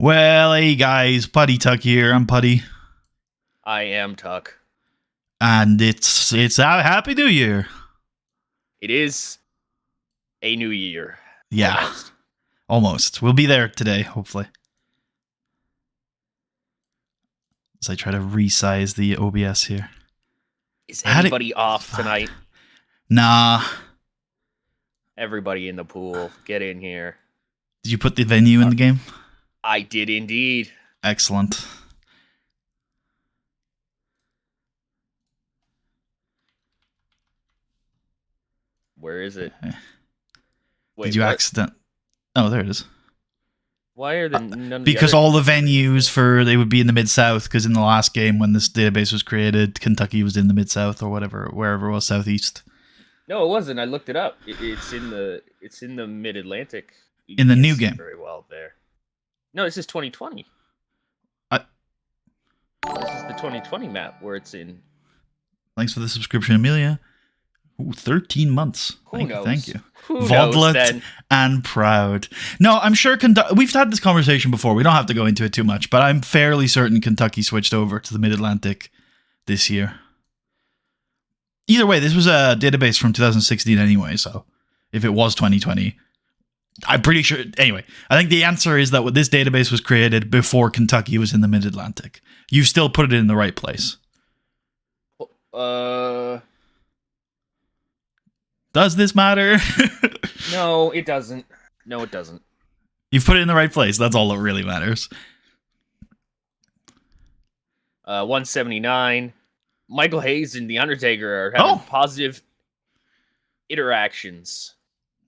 Well, hey guys, Putty Tuck here. I'm Putty, I am Tuck. and it's a Happy New Year. It is a new year. Yeah, almost. We'll be there today, hopefully. As I try to resize the OBS here. Is anybody off tonight? Nah. Everybody in the pool, get in here. Did you put the venue in the game? I did indeed. Excellent. Where is it? Wait, did you accident? Oh, there it is. Why are there none? Because all the venues they would be in the Mid-South, because in the last game when this database was created, Kentucky was in the Mid-South or whatever, wherever it was, Southeast. No, it wasn't. I looked it up. It's in the Mid-Atlantic. In the new game. Very well there. No, this is 2020. This is the 2020 map where it's in. Thanks for the subscription, Amelia. Ooh, 13 months. Who knows? Thank you. Who knows then? And proud. No, I'm sure we've had this conversation before. We don't have to go into it too much, but I'm fairly certain Kentucky switched over to the Mid-Atlantic this year. Either way, this was a database from 2016 anyway, so if it was 2020, I'm pretty sure. Anyway, I think the answer is that this database was created before Kentucky was in the Mid-Atlantic. You still put it in the right place. Does this matter? No, it doesn't. No, it doesn't. You've put it in the right place. That's all that really matters. 179. Michael Hayes and The Undertaker are having positive interactions.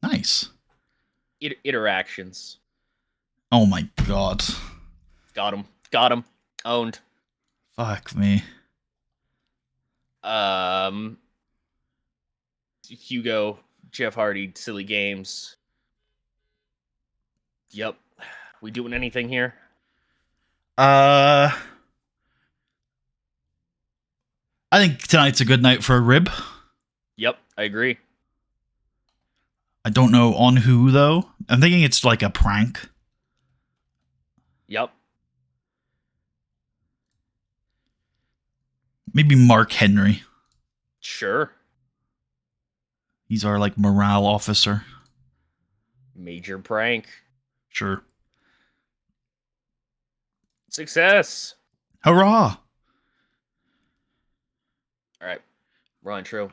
Nice. Interactions. Oh my god. Got him. Owned. Fuck me. Hugo, Jeff Hardy, silly games. Yep. We doing anything here? I think tonight's a good night for a rib. Yep, I agree. I don't know on who, though. I'm thinking it's like a prank. Yep. Maybe Mark Henry. Sure. He's our, like, morale officer. Major prank. Sure. Success. Hurrah. All right. Raw intro.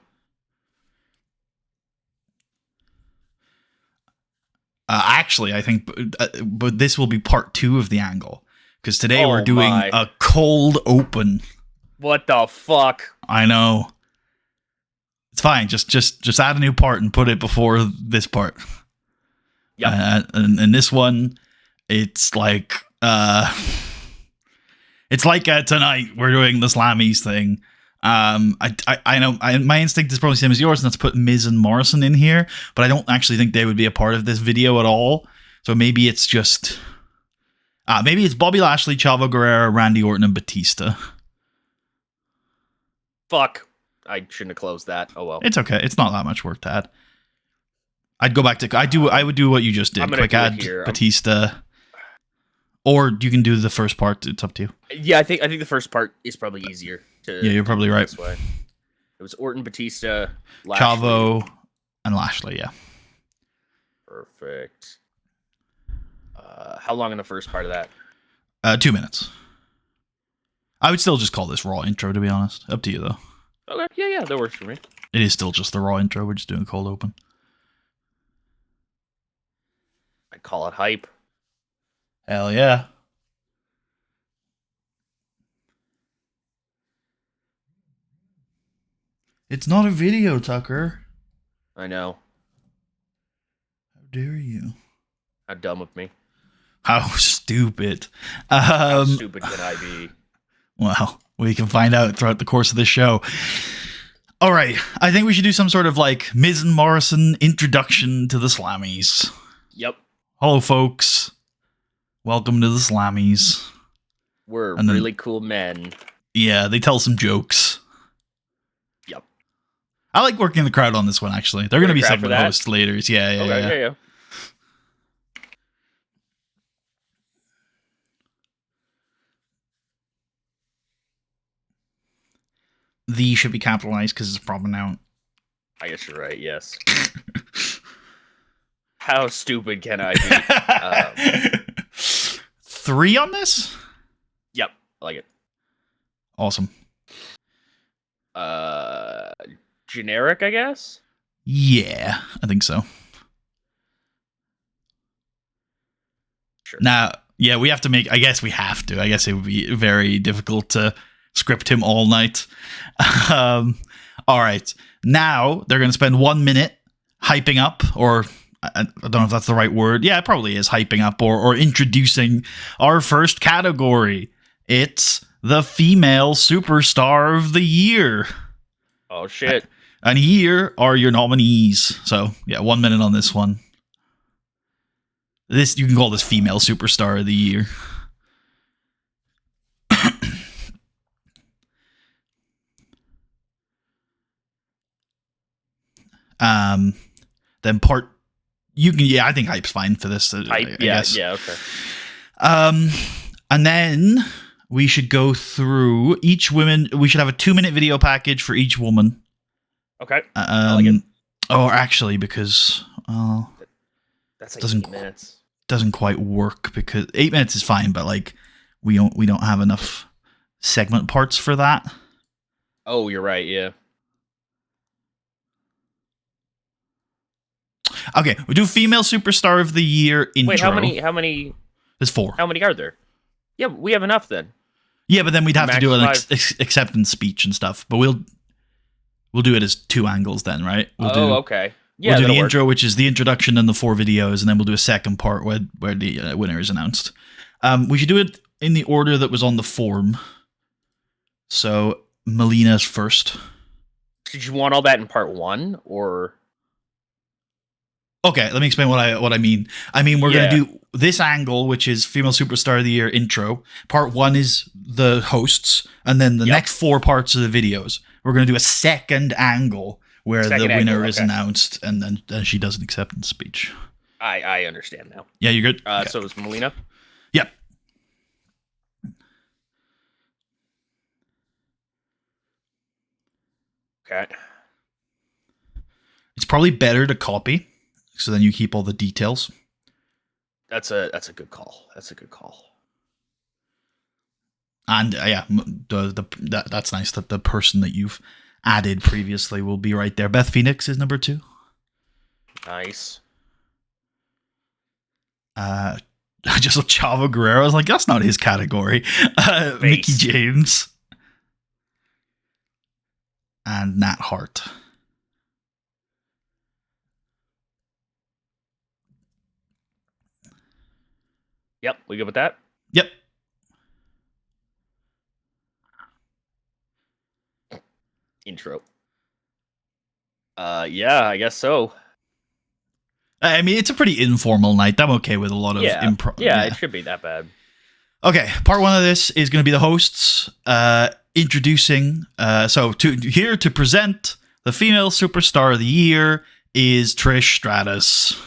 Actually, I think, but this will be part 2 of the angle. Because today we're doing a cold open. What the fuck? I know. It's fine. Just add a new part and put it before this part. Yeah. And this one, it's like tonight we're doing the Slammies thing. I know my instinct is probably the same as yours, and that's put Miz and Morrison in here, but I don't actually think they would be a part of this video at all. So maybe it's just maybe it's Bobby Lashley, Chavo Guerrero, Randy Orton, and Batista. Fuck. I shouldn't have closed that. Oh well. It's okay. It's not that much work to add. I'd go back to I would do what you just did. Quick add Batista. Or you can do the first part. It's up to you. Yeah, I think the first part is probably easier. Yeah, you're probably right. This way. It was Orton, Batista, Lashley. Chavo, and Lashley, yeah. Perfect. How long in the first part of that? 2 minutes. I would still just call this Raw intro, to be honest. Up to you, though. Okay, yeah, that works for me. It is still just the Raw intro. We're just doing a cold open. I call it hype. Hell yeah. It's not a video, Tucker. I know. How dare you? How dumb of me. How stupid. How stupid can I be? Well, we can find out throughout the course of this show. All right. I think we should do some sort of like Miz and Morrison introduction to the Slammies. Yep. Hello, folks. Welcome to the Slammies. We're really cool men. Yeah, they tell some jokes. Yep. I like working the crowd on this one, actually. They're going to be segment hosts later. Yeah. the should be capitalized because it's a proper noun. I guess you're right. Yes. How stupid can I be? 3 on this? Yep, I like it. Awesome. Generic, I guess. Yeah, I think so. Sure. Now, yeah, we have to make. I guess we have to. I guess it would be very difficult to script him all night. All right. Now they're going to spend 1 minute hyping up, or I don't know if that's the right word. Yeah, it probably is hyping up or introducing our first category. It's the female superstar of the year. Oh, shit. And here are your nominees. So, yeah, 1 minute on this one. This, you can call this female superstar of the year. Then part, you can, yeah, I think hype's fine for this. I guess. Yeah, okay. And then we should go through each woman. We should have a 2-minute video package for each woman. Okay. I like it. Or actually, because that's like 8 minutes. Doesn't quite work because 8 minutes is fine, but like we don't have enough segment parts for that. Oh, you're right. Yeah. Okay, we do female superstar of the year intro. Wait, how many? There's 4. How many are there? Yeah, we have enough then. Yeah, but then we'd have to do an acceptance speech and stuff. But we'll do it as 2 angles then, right? Okay. Yeah, we'll do the intro, which is the introduction and the 4 videos, and then we'll do a second part where the winner is announced. We should do it in the order that was on the form. So Melina's first. Did you want all that in part 1 or? Okay, let me explain what I mean. I mean, we're going to do this angle, which is Female Superstar of the Year intro. Part 1 is the hosts, and then the next 4 parts of the videos. We're going to do a second angle where the winner is announced, and then she does an acceptance speech. I understand now. Yeah, you're good? Okay. So it's Melina? Yep. Okay. It's probably better to copy, so then you keep all the details. That's a good call. That's a good call. And yeah, that's nice that the person that you've added previously will be right there. Beth Phoenix is number 2. Nice. I just looked Chavo Guerrero. I was like, that's not his category. Mickey James. And Nat Hart. Yep, we good with that? Yep. Intro. Yeah, I guess so. I mean, it's a pretty informal night. I'm okay with a lot of improv. Yeah, it should be that bad. Okay, part 1 of this is going to be the hosts introducing. So here to present the female superstar of the year is Trish Stratus.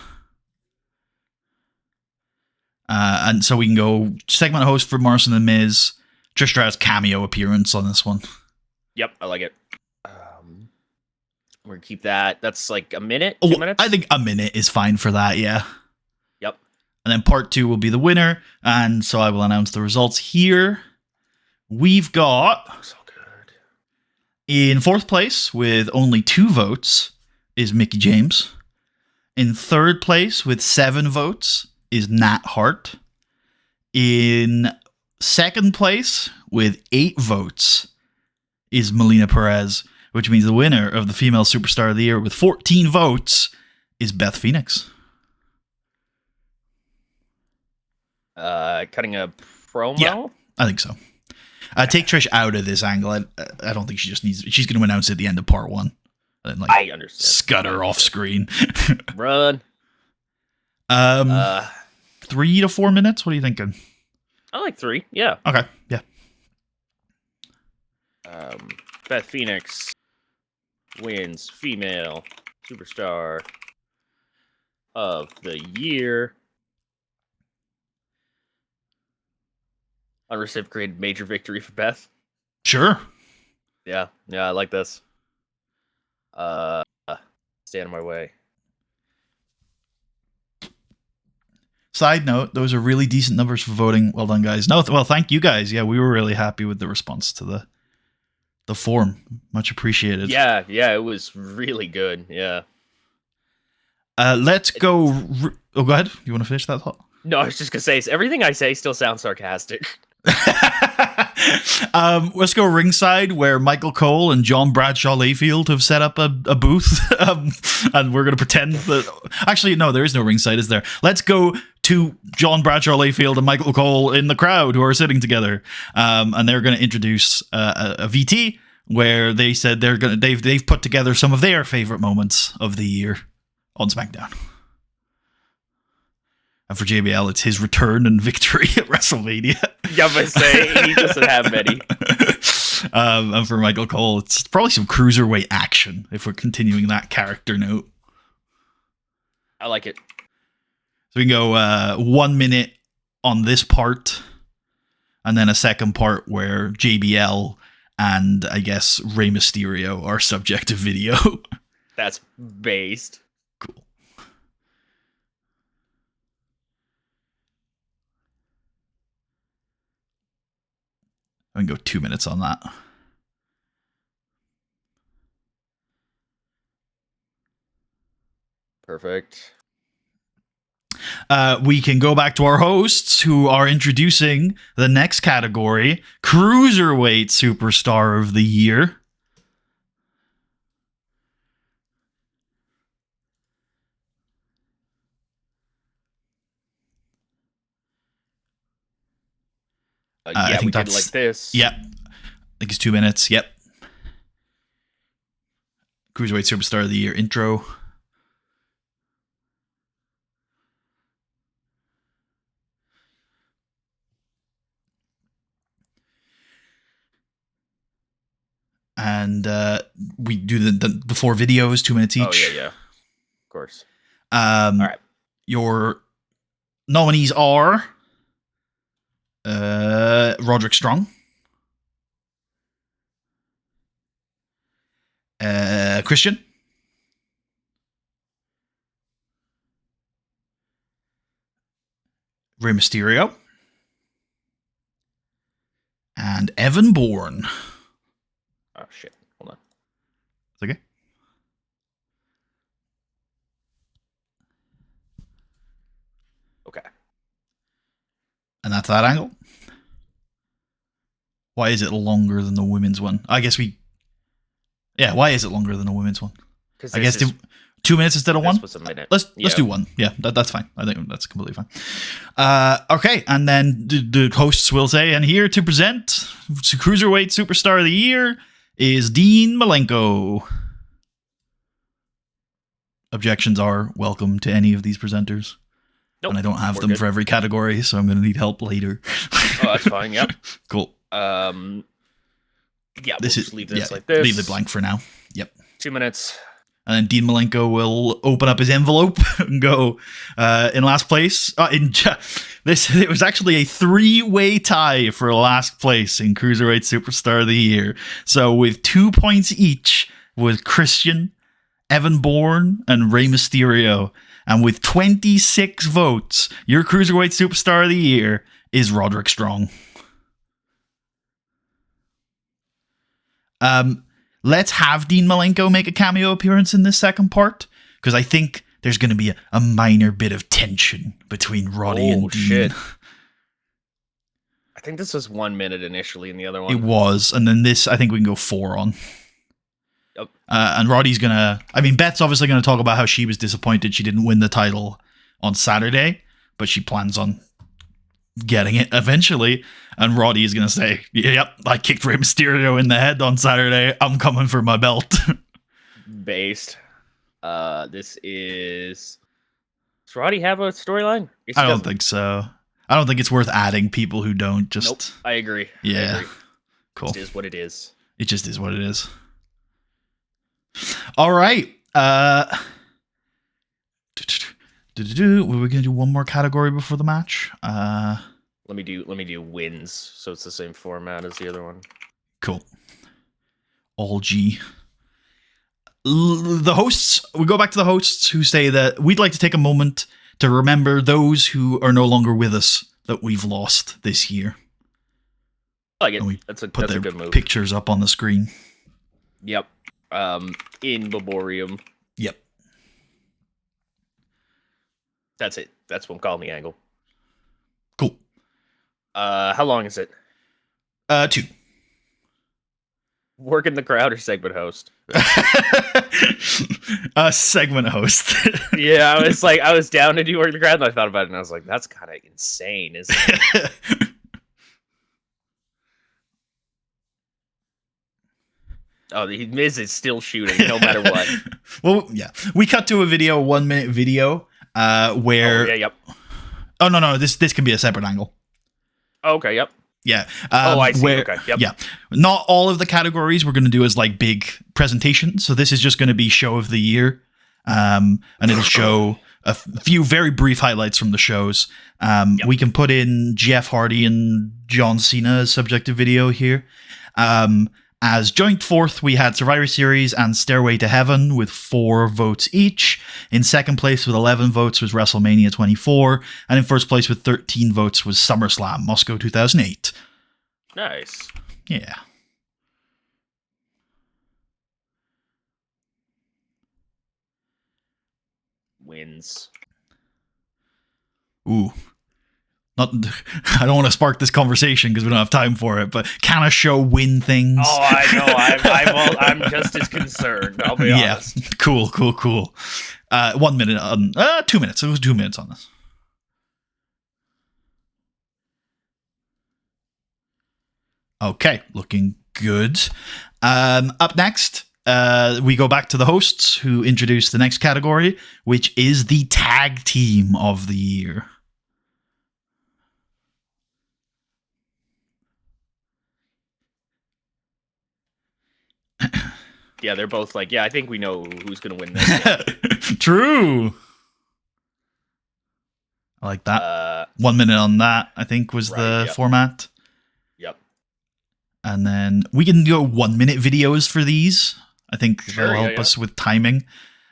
And so we can go segment host for Morrison and Miz. Trish Stratus cameo appearance on this one. Yep, I like it. We're gonna keep that. That's like a minute, 2 minutes? I think a minute is fine for that, yeah. Yep. And then part 2 will be the winner. And so I will announce the results here. We've got... So good. In 4th place with only 2 votes is Mickey James. In 3rd place with 7 votes is Nat Hart. In 2nd place with 8 votes is Melina Perez, which means the winner of the Female Superstar of the Year with 14 votes is Beth Phoenix. Cutting a promo? Yeah, I think so. Take Trish out of this angle. I don't think she just needs... She's going to announce it at the end of part 1. And like, I understand. Scutter off screen. Run. 3 to 4 minutes? What are you thinking? I like 3. Yeah. Okay. Yeah. Beth Phoenix wins Female Superstar of the Year. Unreciprocated major victory for Beth. Sure. Yeah, I like this. Stay out of my way. Side note, those are really decent numbers for voting. Well done, guys. No, well, thank you guys. Yeah, we were really happy with the response to the forum. Much appreciated. Yeah, it was really good. Yeah. Let's go. Oh, go ahead. You want to finish that thought? No, I was just gonna say, everything I say still sounds sarcastic. Let's go ringside, where Michael Cole and John Bradshaw Layfield have set up a booth, and we're going to pretend that. Actually, no, there is no ringside, is there? Let's go to John Bradshaw Layfield and Michael Cole in the crowd who are sitting together, and they're going to introduce a VT where they said they've put together some of their favorite moments of the year on SmackDown. And for JBL, it's his return and victory at WrestleMania. Yeah, but say he doesn't have many. And for Michael Cole, it's probably some cruiserweight action if we're continuing that character note. I like it. So we can go 1 minute on this part, and then a second part where JBL and I guess Rey Mysterio are subject to video. That's based. Cool. I can go 2 minutes on that. Perfect. We can go back to our hosts who are introducing the next category, Cruiserweight Superstar of the Year. I think we did like this. Yep. I think it's 2 minutes. Yep. Cruiserweight Superstar of the Year intro. And we do the 4 videos, 2 minutes each. Oh, yeah. Of course. All right. Your nominees are Roderick Strong, Christian, Rey Mysterio, and Evan Bourne. Oh, shit. Hold on. It's okay. Okay. And that's that angle. Why is it longer than the women's one? I guess yeah, why is it longer than the women's one? I guess 2 minutes instead of 1? Was a minute. Let's do 1. Yeah, that's fine. I think that's completely fine. Okay, and then the hosts will say, and here to present Cruiserweight Superstar of the Year is Dean Malenko. Objections are welcome to any of these presenters. Nope, and I don't have them for every category, so I'm going to need help later. Oh, that's fine. Yep. Cool. Yeah, we'll just leave this like this. Leave it blank for now. Yep. 2 minutes. And then Dean Malenko will open up his envelope and go in last place. It was actually a 3-way tie for last place in Cruiserweight Superstar of the Year. So with 2 points each was Christian, Evan Bourne, and Rey Mysterio. And with 26 votes, your Cruiserweight Superstar of the Year is Roderick Strong. Let's have Dean Malenko make a cameo appearance in this second part, because I think there's going to be a minor bit of tension between Roddy and Dean. Shit. I think this was 1 minute initially in the other one. It was, and then this I think we can go 4 on. Yep. And Roddy's going to... I mean, Beth's obviously going to talk about how she was disappointed she didn't win the title on Saturday, but she plans on getting it eventually. And Roddy is going to say, yep, I kicked Rey Mysterio in the head on Saturday. I'm coming for my belt. Based. This is... Does Roddy have a storyline? I don't think so. I don't think it's worth adding people who don't just... Nope, I agree. Yeah. I agree. Cool. It is what it is. It just is what it is. All right. Were we gonna do one more category before the match? Let me do wins, so it's the same format as the other one. Cool. all G. The hosts, we go back to the hosts who say that we'd like to take a moment to remember those who are no longer with us that we've lost this year. Like it. That's a good move. Pictures up on the screen. Yep. In memoriam. Yep. That's it. That's what I'm calling the angle. Cool. How long is it? 2. Working the crowd or segment host? Segment host. Yeah, I was down to do work the crowd, and I thought about it, and I was like, that's kind of insane, isn't it? Oh, the Miz is still shooting, no matter what. Well, yeah. We cut to a video, 1-minute video, where... Oh, yeah, yep. Oh, no, this can be a separate angle. Okay, yep. Yeah. I see. Okay, yep. Yeah. Not all of the categories we're going to do as, like, big presentations, so this is just going to be show of the year, and it'll show a few very brief highlights from the shows. Yep. We can put in Jeff Hardy and John Cena as subjective video here. As joint fourth, we had Survivor Series and Stairway to Heaven with 4 votes each. In second place with 11 votes was WrestleMania 24. And in first place with 13 votes was SummerSlam, Moscow 2008. Nice. Yeah. Wins. Ooh. I don't want to spark this conversation because we don't have time for it, but can a show win things? Oh, I know. I'm just as concerned. I'll be honest. Yeah, cool. 1 minute on 2 minutes. It was 2 minutes on this. Okay, looking good. Up next, we go back to the hosts who introduce the next category, which is the tag team of the year. Yeah, they're both like, yeah, I think we know who's going to win this. True. I like that. 1 minute on that, I think, was the format. Yep. And then we can go 1 minute videos for these. I think that'll help us with timing.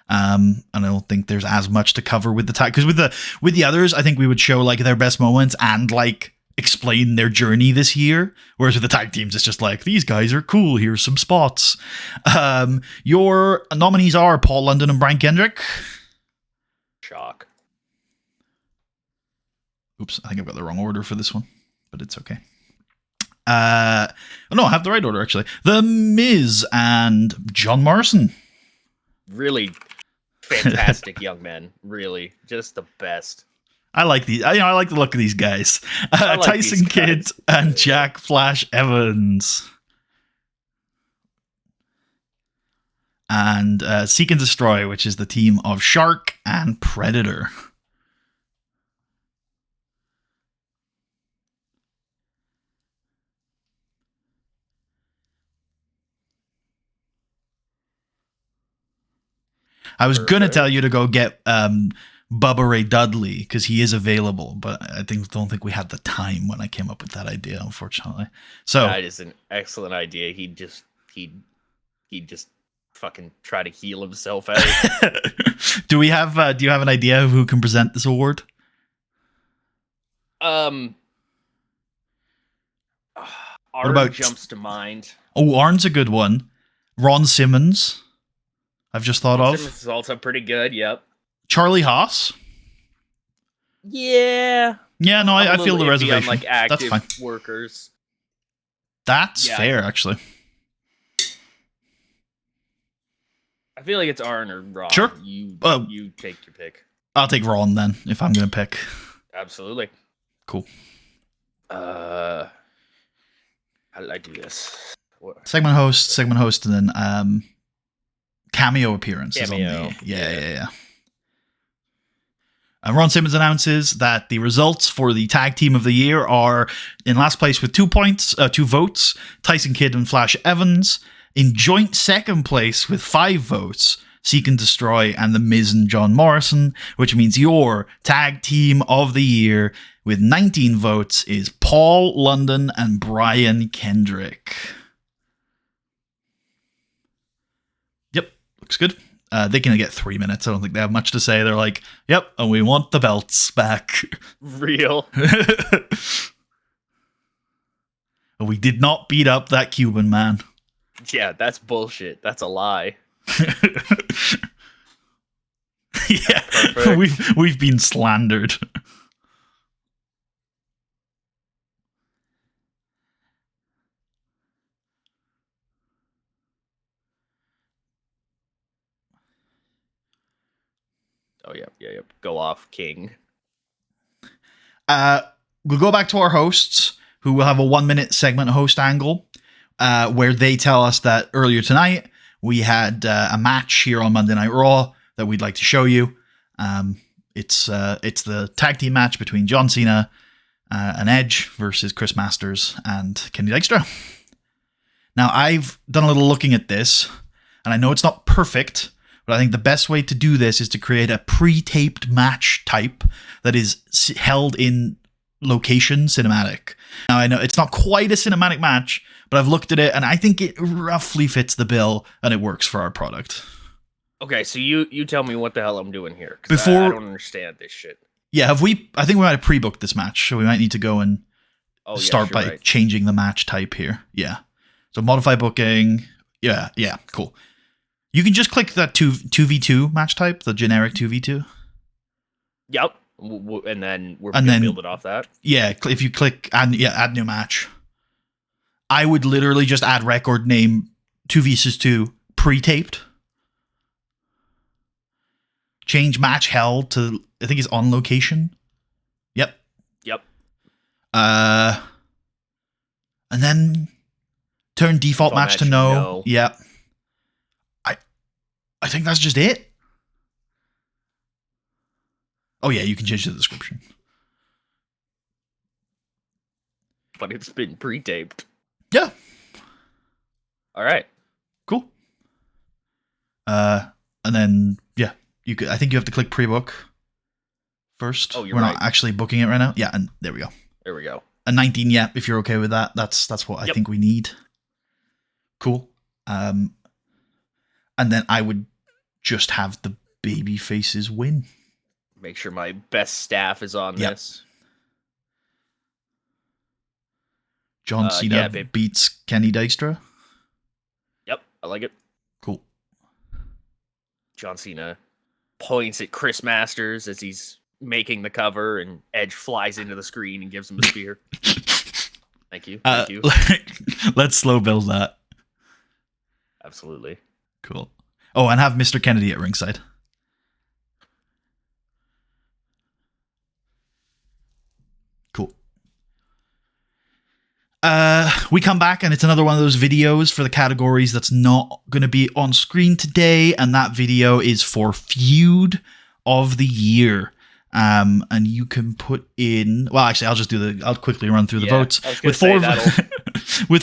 And I don't think there's as much to cover with the tag. Because with the others, I think we would show like their best moments and like explain their journey this year, whereas with the tag teams it's just like, these guys are cool, here's some spots. Your nominees are Paul London and Brian Kendrick. Shock. Oops, I think I've got the wrong order for this one, but it's okay. No, I have the right order actually. The Miz and John Morrison. Really fantastic young men, really just the best. I like these. I like the look of these guys. Tyson Kidd and Jack Flash Evans. And Seek and Destroy, which is the team of Shark and Predator. I was going to tell you to go get Bubba Ray Dudley because he is available, but I don't think we had the time when I came up with that idea, unfortunately. So that is an excellent idea. He just fucking try to heal himself out. Do you have an idea of who can present this award? Arn jumps to mind. Oh, Arn's a good one. Ron Simmons, I've just thought of. Simmons is also pretty good. Yep. Charlie Haas. Yeah. Yeah, no, I feel the reservation. On, like, active That's fine. Workers. That's fair, actually. I feel like it's Arn or Ron. Sure. You take your pick. I'll take Ron then, if I'm going to pick. Absolutely. Cool. How did I do this? What? Segment host, and then cameo appearances on the... Yeah. Ron Simmons announces that the results for the tag team of the year are in last place with 2 votes, Tyson Kidd and Flash Evans. In joint second place with 5 votes, Seek and Destroy and The Miz and John Morrison, which means your tag team of the year with 19 votes is Paul London and Brian Kendrick. looks good. They can get 3 minutes. I don't think they have much to say. They're like, yep, and we want the belts back. Real. We did not beat up that Cuban man. Yeah, that's bullshit. That's a lie. Yeah, Perfect. we've been slandered. Oh, yeah. Go off, King. We'll go back to our hosts, who will have a 1 minute segment host angle, where they tell us that earlier tonight we had a match here on Monday Night Raw that we'd like to show you. It's the tag team match between John Cena and Edge versus Chris Masters and Kenny Dykstra. Now, I've done a little looking at this, and I know it's not perfect, but I think the best way to do this is to create a pre-taped match type that is held in location cinematic. Now, I know it's not quite a cinematic match, but I've looked at it, and I think it roughly fits the bill, and it works for our product. Okay, so you tell me what the hell I'm doing here. I don't understand this shit. Yeah, I think we might have pre-booked this match, so we might need to go and start by changing the match type here. Yeah. So modify booking. Yeah, cool. You can just click that 2v2 match type, the generic 2v2. Yep. And then we're going to build it off that. Yeah, if you click add new match. I would literally just add record name 2v2 pre-taped. Change match held to, I think it's on location. Yep. And then turn default match to no. Yep. I think that's just it. Oh yeah, you can change the description. But it's been pre-taped. Yeah. All right. Cool. And then yeah, I think you have to click pre-book first. Oh, We're not actually booking it right now. Yeah, and there we go. There we go. A 19, yeah, if you're okay with that. That's what I think we need. Cool. And then I would just have the baby faces win. Make sure my best staff is on this. John Cena beats Kenny Dykstra. Yep, I like it. Cool. John Cena points at Chris Masters as he's making the cover, and Edge flies into the screen and gives him a spear. Thank you. Let's slow build that. Absolutely. Cool. Oh, and have Mr. Kennedy at ringside. Cool. We come back, and it's another one of those videos for the categories that's not going to be on screen today, and that video is for Feud of the Year. And you can put in. Well, actually, I'll quickly run through the votes. With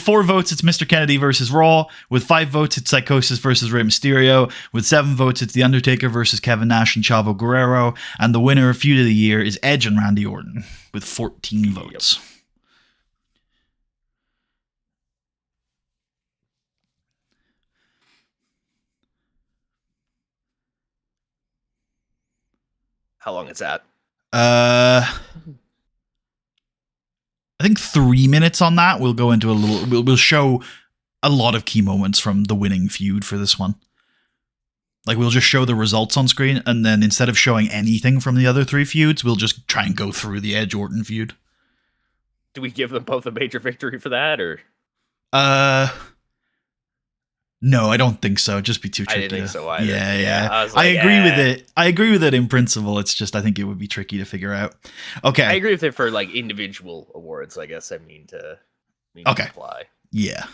four votes, it's Mr. Kennedy versus Raw. With 5 votes, it's Psychosis versus Rey Mysterio. With 7 votes, it's The Undertaker versus Kevin Nash and Chavo Guerrero. And the winner of Feud of the Year is Edge and Randy Orton with 14 votes. How long is that? I think 3 minutes on that. We'll go into a little. We'll show a lot of key moments from the winning feud for this one. Like, we'll just show the results on screen, and then instead of showing anything from the other 3 feuds, we'll just try and go through the Edge Orton feud. Do we give them both a major victory for that, or? No, I don't think so. It'd just be too tricky. I didn't think so either. Yeah. I agree with it. I agree with it in principle. It's just I think it would be tricky to figure out. Okay. I agree with it for like individual awards. I guess I mean to apply. Yeah.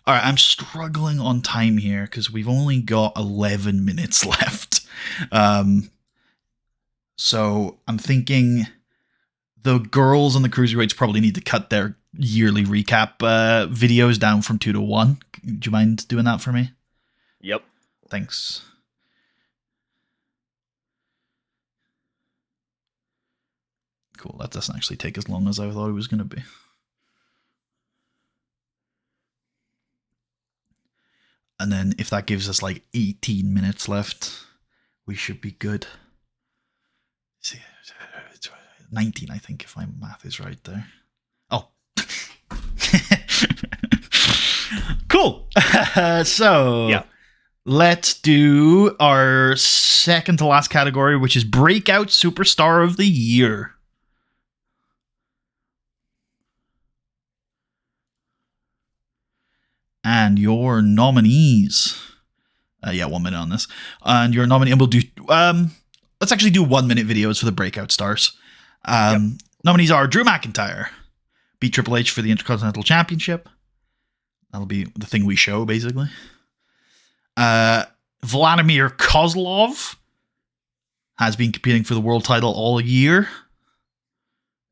All right. I'm struggling on time here because we've only got 11 minutes left. So I'm thinking the girls and the cruiserweights probably need to cut their yearly recap videos down from 2 to 1. Do you mind doing that for me? Yep. Thanks. Cool. That doesn't actually take as long as I thought it was going to be. And then if that gives us like 18 minutes left, we should be good. See, 19, I think, if my math is right there. Oh. Cool. So Yeah. let's do our second to last category, which is Breakout Superstar of the Year. And your nominees. 1 minute on this. And your nominee, and we'll do, let's actually do 1 minute videos for the breakout stars. Nominees are Drew McIntyre, beat Triple H for the Intercontinental Championship. That'll be the thing we show, basically. Vladimir Kozlov has been competing for the world title all year.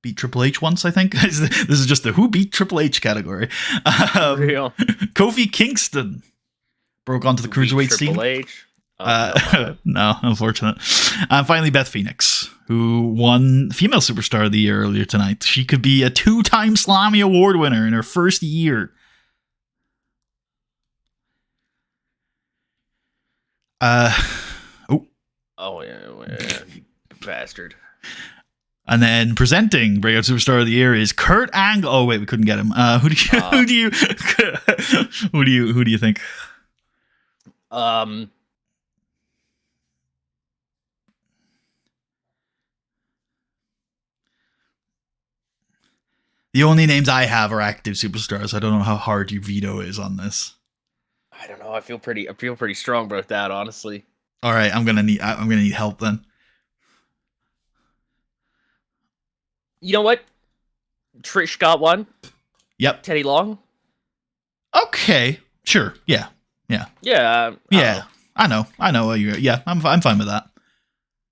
Beat Triple H once, I think. This is just the who beat Triple H category. Real. Kofi Kingston broke onto the cruiserweight scene. Triple H. No, unfortunate. And finally, Beth Phoenix, who won Female Superstar of the Year earlier tonight. She could be a 2-time Slammy Award winner in her first year. Oh, yeah, you bastard. And then presenting Breakout Superstar of the Year is Kurt Angle. Oh wait, we couldn't get him. Who do you think? The only names I have are active superstars. I don't know how hard your veto is on this. I don't know. I feel pretty strong about that, honestly. All right, I'm gonna need help then. You know what? Trish got one. Yep. Teddy Long. Okay. Sure. Yeah. Yeah. I know. I'm fine with that.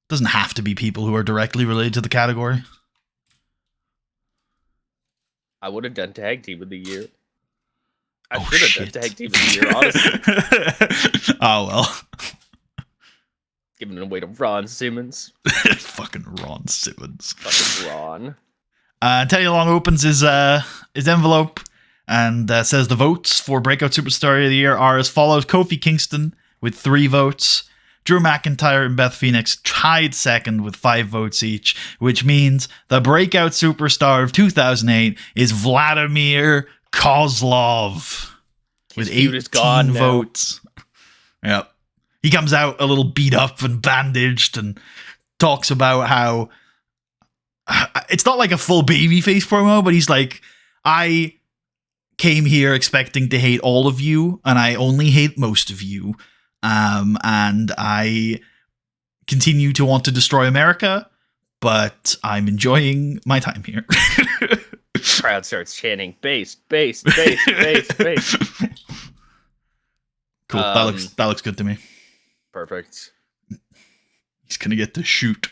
Doesn't have to be people who are directly related to the category. I would have done tag team of the year. I should have done tag team of the year, honestly. Oh well. Giving it away to Ron Simmons. Fucking Ron Simmons. Fucking Ron. Teddy Long opens his envelope and says the votes for Breakout Superstar of the Year are as follows. Kofi Kingston with 3 votes. Drew McIntyre and Beth Phoenix tied second with 5 votes each, which means the Breakout Superstar of 2008 is Vladimir Kozlov with 18 votes. Yep. He comes out a little beat up and bandaged and talks about how it's not like a full babyface promo, but he's like, I came here expecting to hate all of you, and I only hate most of you. And I continue to want to destroy America, but I'm enjoying my time here. Crowd starts chanting bass, bass, bass, bass, bass. Cool. That looks good to me. Perfect. He's gonna get to shoot.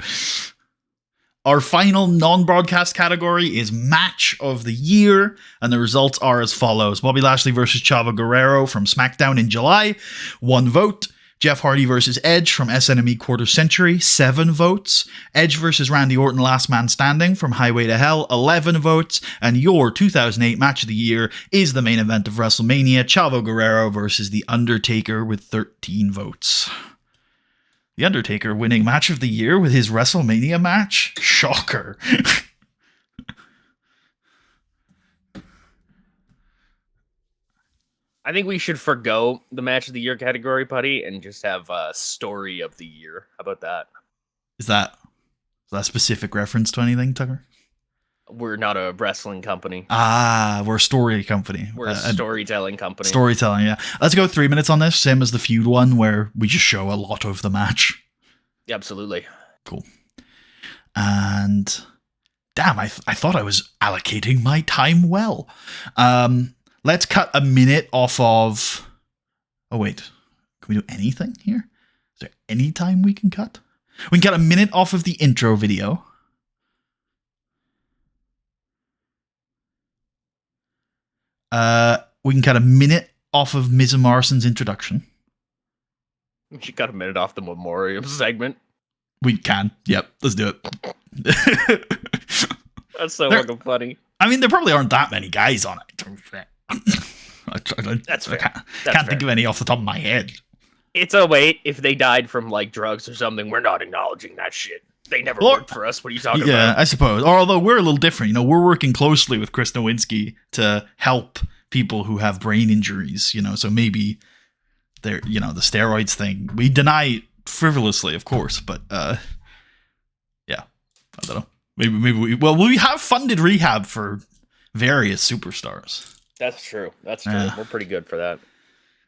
Our final non-broadcast category is Match of the Year, and the results are as follows. Bobby Lashley versus Chavo Guerrero from SmackDown in July, 1 vote. Jeff Hardy versus Edge from SNME Quarter Century, 7 votes. Edge versus Randy Orton Last Man Standing from Highway to Hell, 11 votes. And your 2008 Match of the Year is the main event of WrestleMania, Chavo Guerrero versus The Undertaker with 13 votes. The Undertaker winning Match of the Year with his WrestleMania match? Shocker. I think we should forgo the Match of the Year category, buddy, and just have a Story of the Year. How about that? Is that a specific reference to anything, Tucker? We're not a wrestling company. We're a story company. We're a storytelling company. Storytelling, yeah. Let's go 3 minutes on this, same as the feud one, where we just show a lot of the match. Yeah, absolutely. Cool. And damn, I thought I was allocating my time well. Let's cut a minute off of... Oh, wait. Can we do anything here? Is there any time we can cut? We can cut a minute off of the intro video. We can cut a minute off of Miz and Morrison's introduction. We should cut a minute off the memoriam segment. We can. Yep. Let's do it. That's so fucking funny. I mean, there probably aren't that many guys on it. That's fair. I can't think of any off the top of my head. It's a wait. If they died from like drugs or something, we're not acknowledging that shit. They never worked for us. What are you talking about? Yeah, I suppose. Or although we're a little different, we're working closely with Chris Nowinski to help people who have brain injuries. So maybe they're the steroids thing. We deny it frivolously, of course, but yeah, I don't know. Maybe we have funded rehab for various superstars. That's true. We're pretty good for that.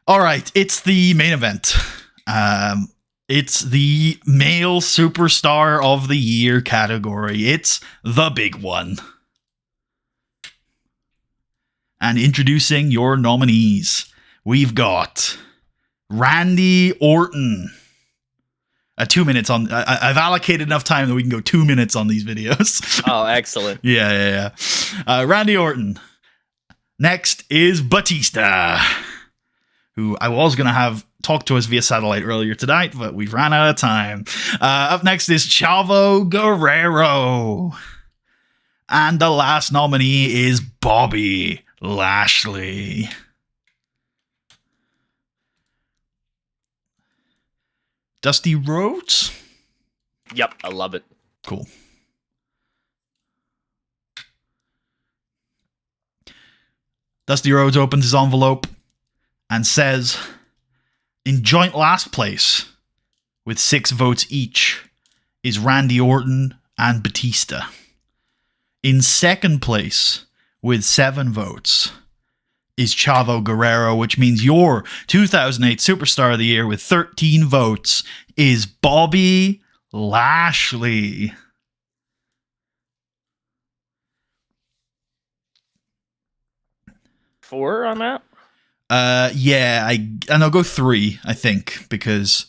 All right, it's the main event. It's the male superstar of the year category. It's the big one. And introducing your nominees, we've got Randy Orton. 2 minutes on. I've allocated enough time that we can go 2 minutes on these videos. Oh, excellent. Yeah. Randy Orton. Next is Batista, who I was going to have talk to us via satellite earlier tonight, but we've ran out of time. Up next is Chavo Guerrero. And the last nominee is Bobby Lashley. Dusty Rhodes? Yep, I love it. Cool. Dusty Rhodes opens his envelope and says, in joint last place, with 6 votes each, is Randy Orton and Batista. In second place, with 7 votes, is Chavo Guerrero, which means your 2008 Superstar of the Year with 13 votes is Bobby Lashley. Four on that? Yeah, and I'll go 3, I think, because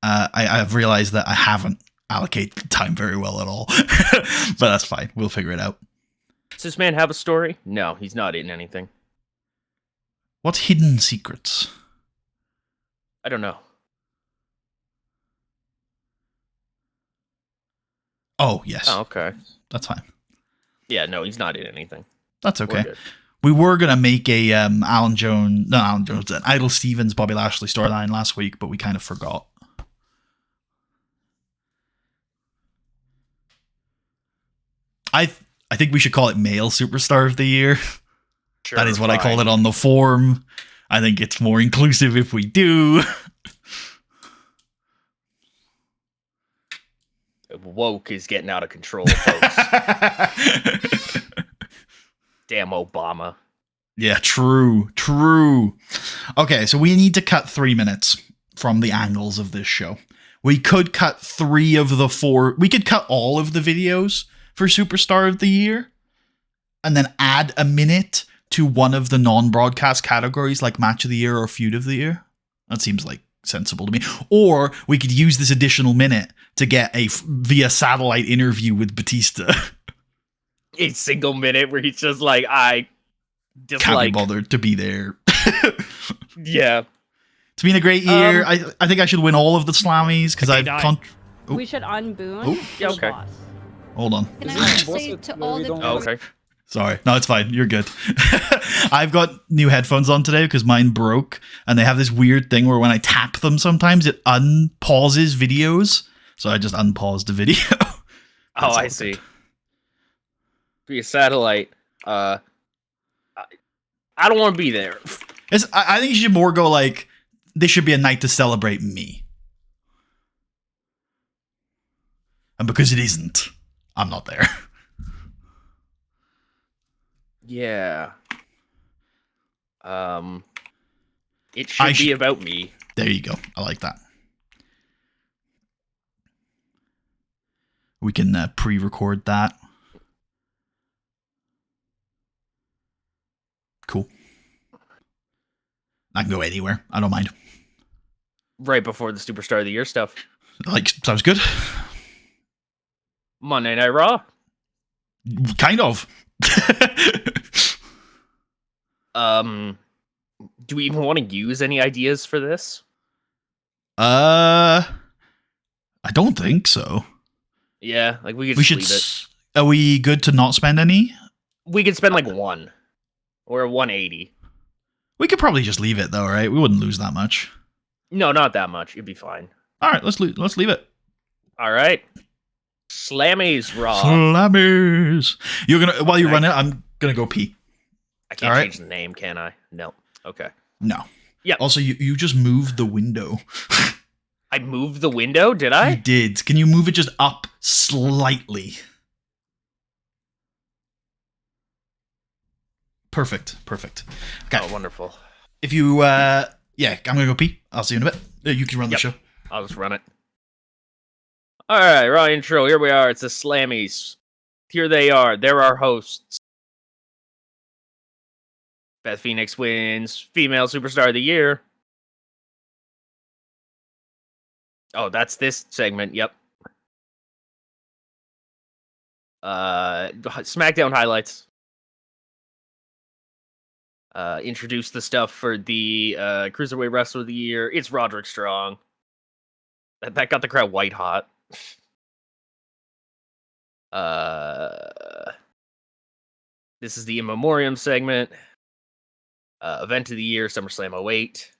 I've realized that I haven't allocated the time very well at all. But that's fine. We'll figure it out. Does this man have a story? No, he's not in anything. What's Hidden Secrets? I don't know. Oh, yes. Oh, okay. That's fine. Yeah, no, he's not in anything. That's okay. We were going to make a an Idol Stevens, Bobby Lashley storyline last week, but we kind of forgot. I think we should call it Male Superstar of the Year. Sure, that is what I call it on the forum. I think it's more inclusive if we do. Woke is getting out of control, folks. Damn Obama. Yeah, true. Okay, so we need to cut 3 minutes from the angles of this show. We could cut 3 of the 4. We could cut all of the videos for Superstar of the Year and then add a minute to one of the non-broadcast categories like Match of the Year or Feud of the Year. That seems like sensible to me. Or we could use this additional minute to get a via satellite interview with Batista. A single minute where he's just like, I just can't be bothered to be there. Yeah. It's been a great year. I think I should win all of the Slammies because I've... We should unboon. Oh. Yeah, okay. Hold on. Can I say to all the Okay. Sorry. No, it's fine. You're good. I've got new headphones on today because mine broke, and they have this weird thing where when I tap them sometimes it unpauses videos. So I just unpaused the video. Oh, I see. Be a satellite. I don't want to be there. I think you should more go like, this should be a night to celebrate me. And because it isn't, I'm not there. Yeah. It should be about me. There you go. I like that. We can pre-record that. Cool. I can go anywhere. I don't mind. Right before the Superstar of the Year stuff. Sounds good. Monday Night Raw. Kind of. Do we even want to use any ideas for this? I don't think so. Yeah, like we could leave it. Are we good to not spend any? We could spend like 1 or 180. We could probably just leave it though, right? We wouldn't lose that much. No, not that much. It'd be fine. All right, let's leave it. All right. Slammy's Raw. Slammers. You're gonna while you run it, I'm gonna go pee. I can't All right. change the name, can I? No. Okay. No. Yeah. Also, you just moved the window. I moved the window, did You I? did. Can you move it just up slightly? Perfect. Okay. Oh, wonderful. If you, I'm gonna go pee. I'll see you in a bit. You can run the show. I'll just run it. All right, raw intro. Here we are. It's the Slammies. Here they are. They're our hosts. Beth Phoenix wins Female Superstar of the Year. Oh, that's this segment. Yep. SmackDown highlights. Introduce the stuff for the Cruiserweight Wrestler of the Year. It's Roderick Strong. That got the crowd white hot. This is the In Memoriam segment. Event of the Year, SummerSlam 08.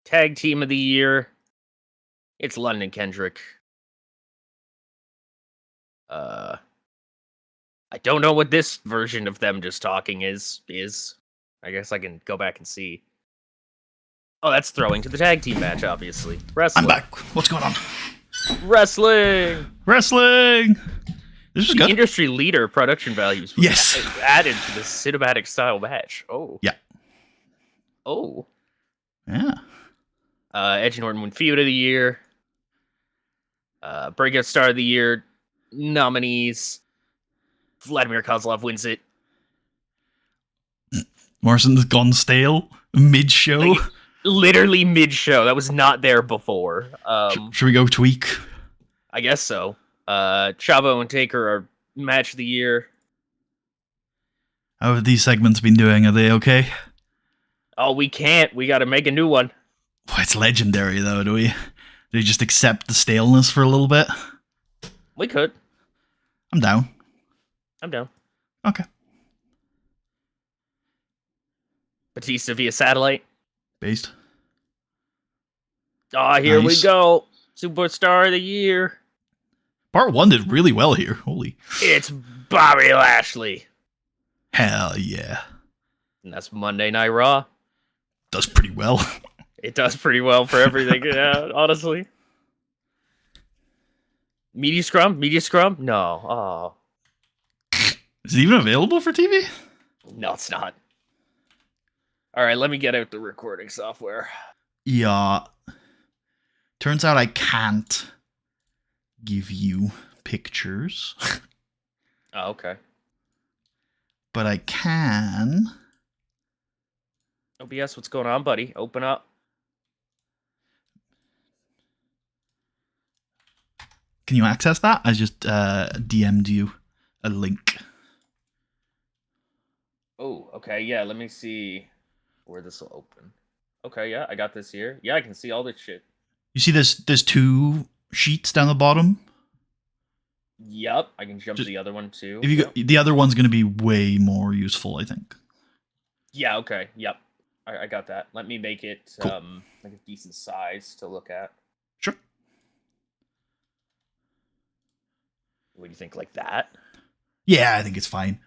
Tag Team of the Year. It's London Kendrick. I don't know what this version of them just talking is. I guess I can go back and see. Oh, that's throwing to the tag team match, obviously. Wrestling. I'm back. What's going on? Wrestling. This was The good. industry leader production values was Yes. added to the cinematic style match. Oh. Yeah. Oh. Yeah. Edge and Orton win Feud of the Year. Breakout Star of the Year nominees. Vladimir Kozlov wins it. Morrison's gone stale mid-show. Like, literally mid-show. That was not there before. Should we go tweak? I guess so. Chavo and Taker are match of the year. How have these segments been doing? Are they okay? Oh, we can't. We got to make a new one. Well, it's legendary, though. Do we just accept the staleness for a little bit? We could. I'm down. I'm down. Okay. Batista via satellite. Based. Ah, here Nice. we go. Superstar of the year. Part 1 did really well here. Holy. It's Bobby Lashley. Hell yeah. And that's Monday Night Raw. Does pretty well. It does pretty well for everything, honestly. Media scrum? No. Is it even available for TV? No, it's not. All right, let me get out the recording software. Yeah. Turns out I can't give you pictures, Oh, okay. but I can. OBS, what's going on, buddy? Open up. Can you access that? I just DM'd you a link. Oh, okay. Yeah, let me see where this will open. Okay, yeah, I got this here. Yeah, I can see all this shit. You see there's 2 sheets down the bottom? Yep, I can jump to Just- the other one too. If you go, the other one's going to be way more useful, I think. Yeah, okay. Yep. I got that. Let me make it Cool. like a decent size to look at. Sure. What do you think, like that? Yeah, I think it's fine.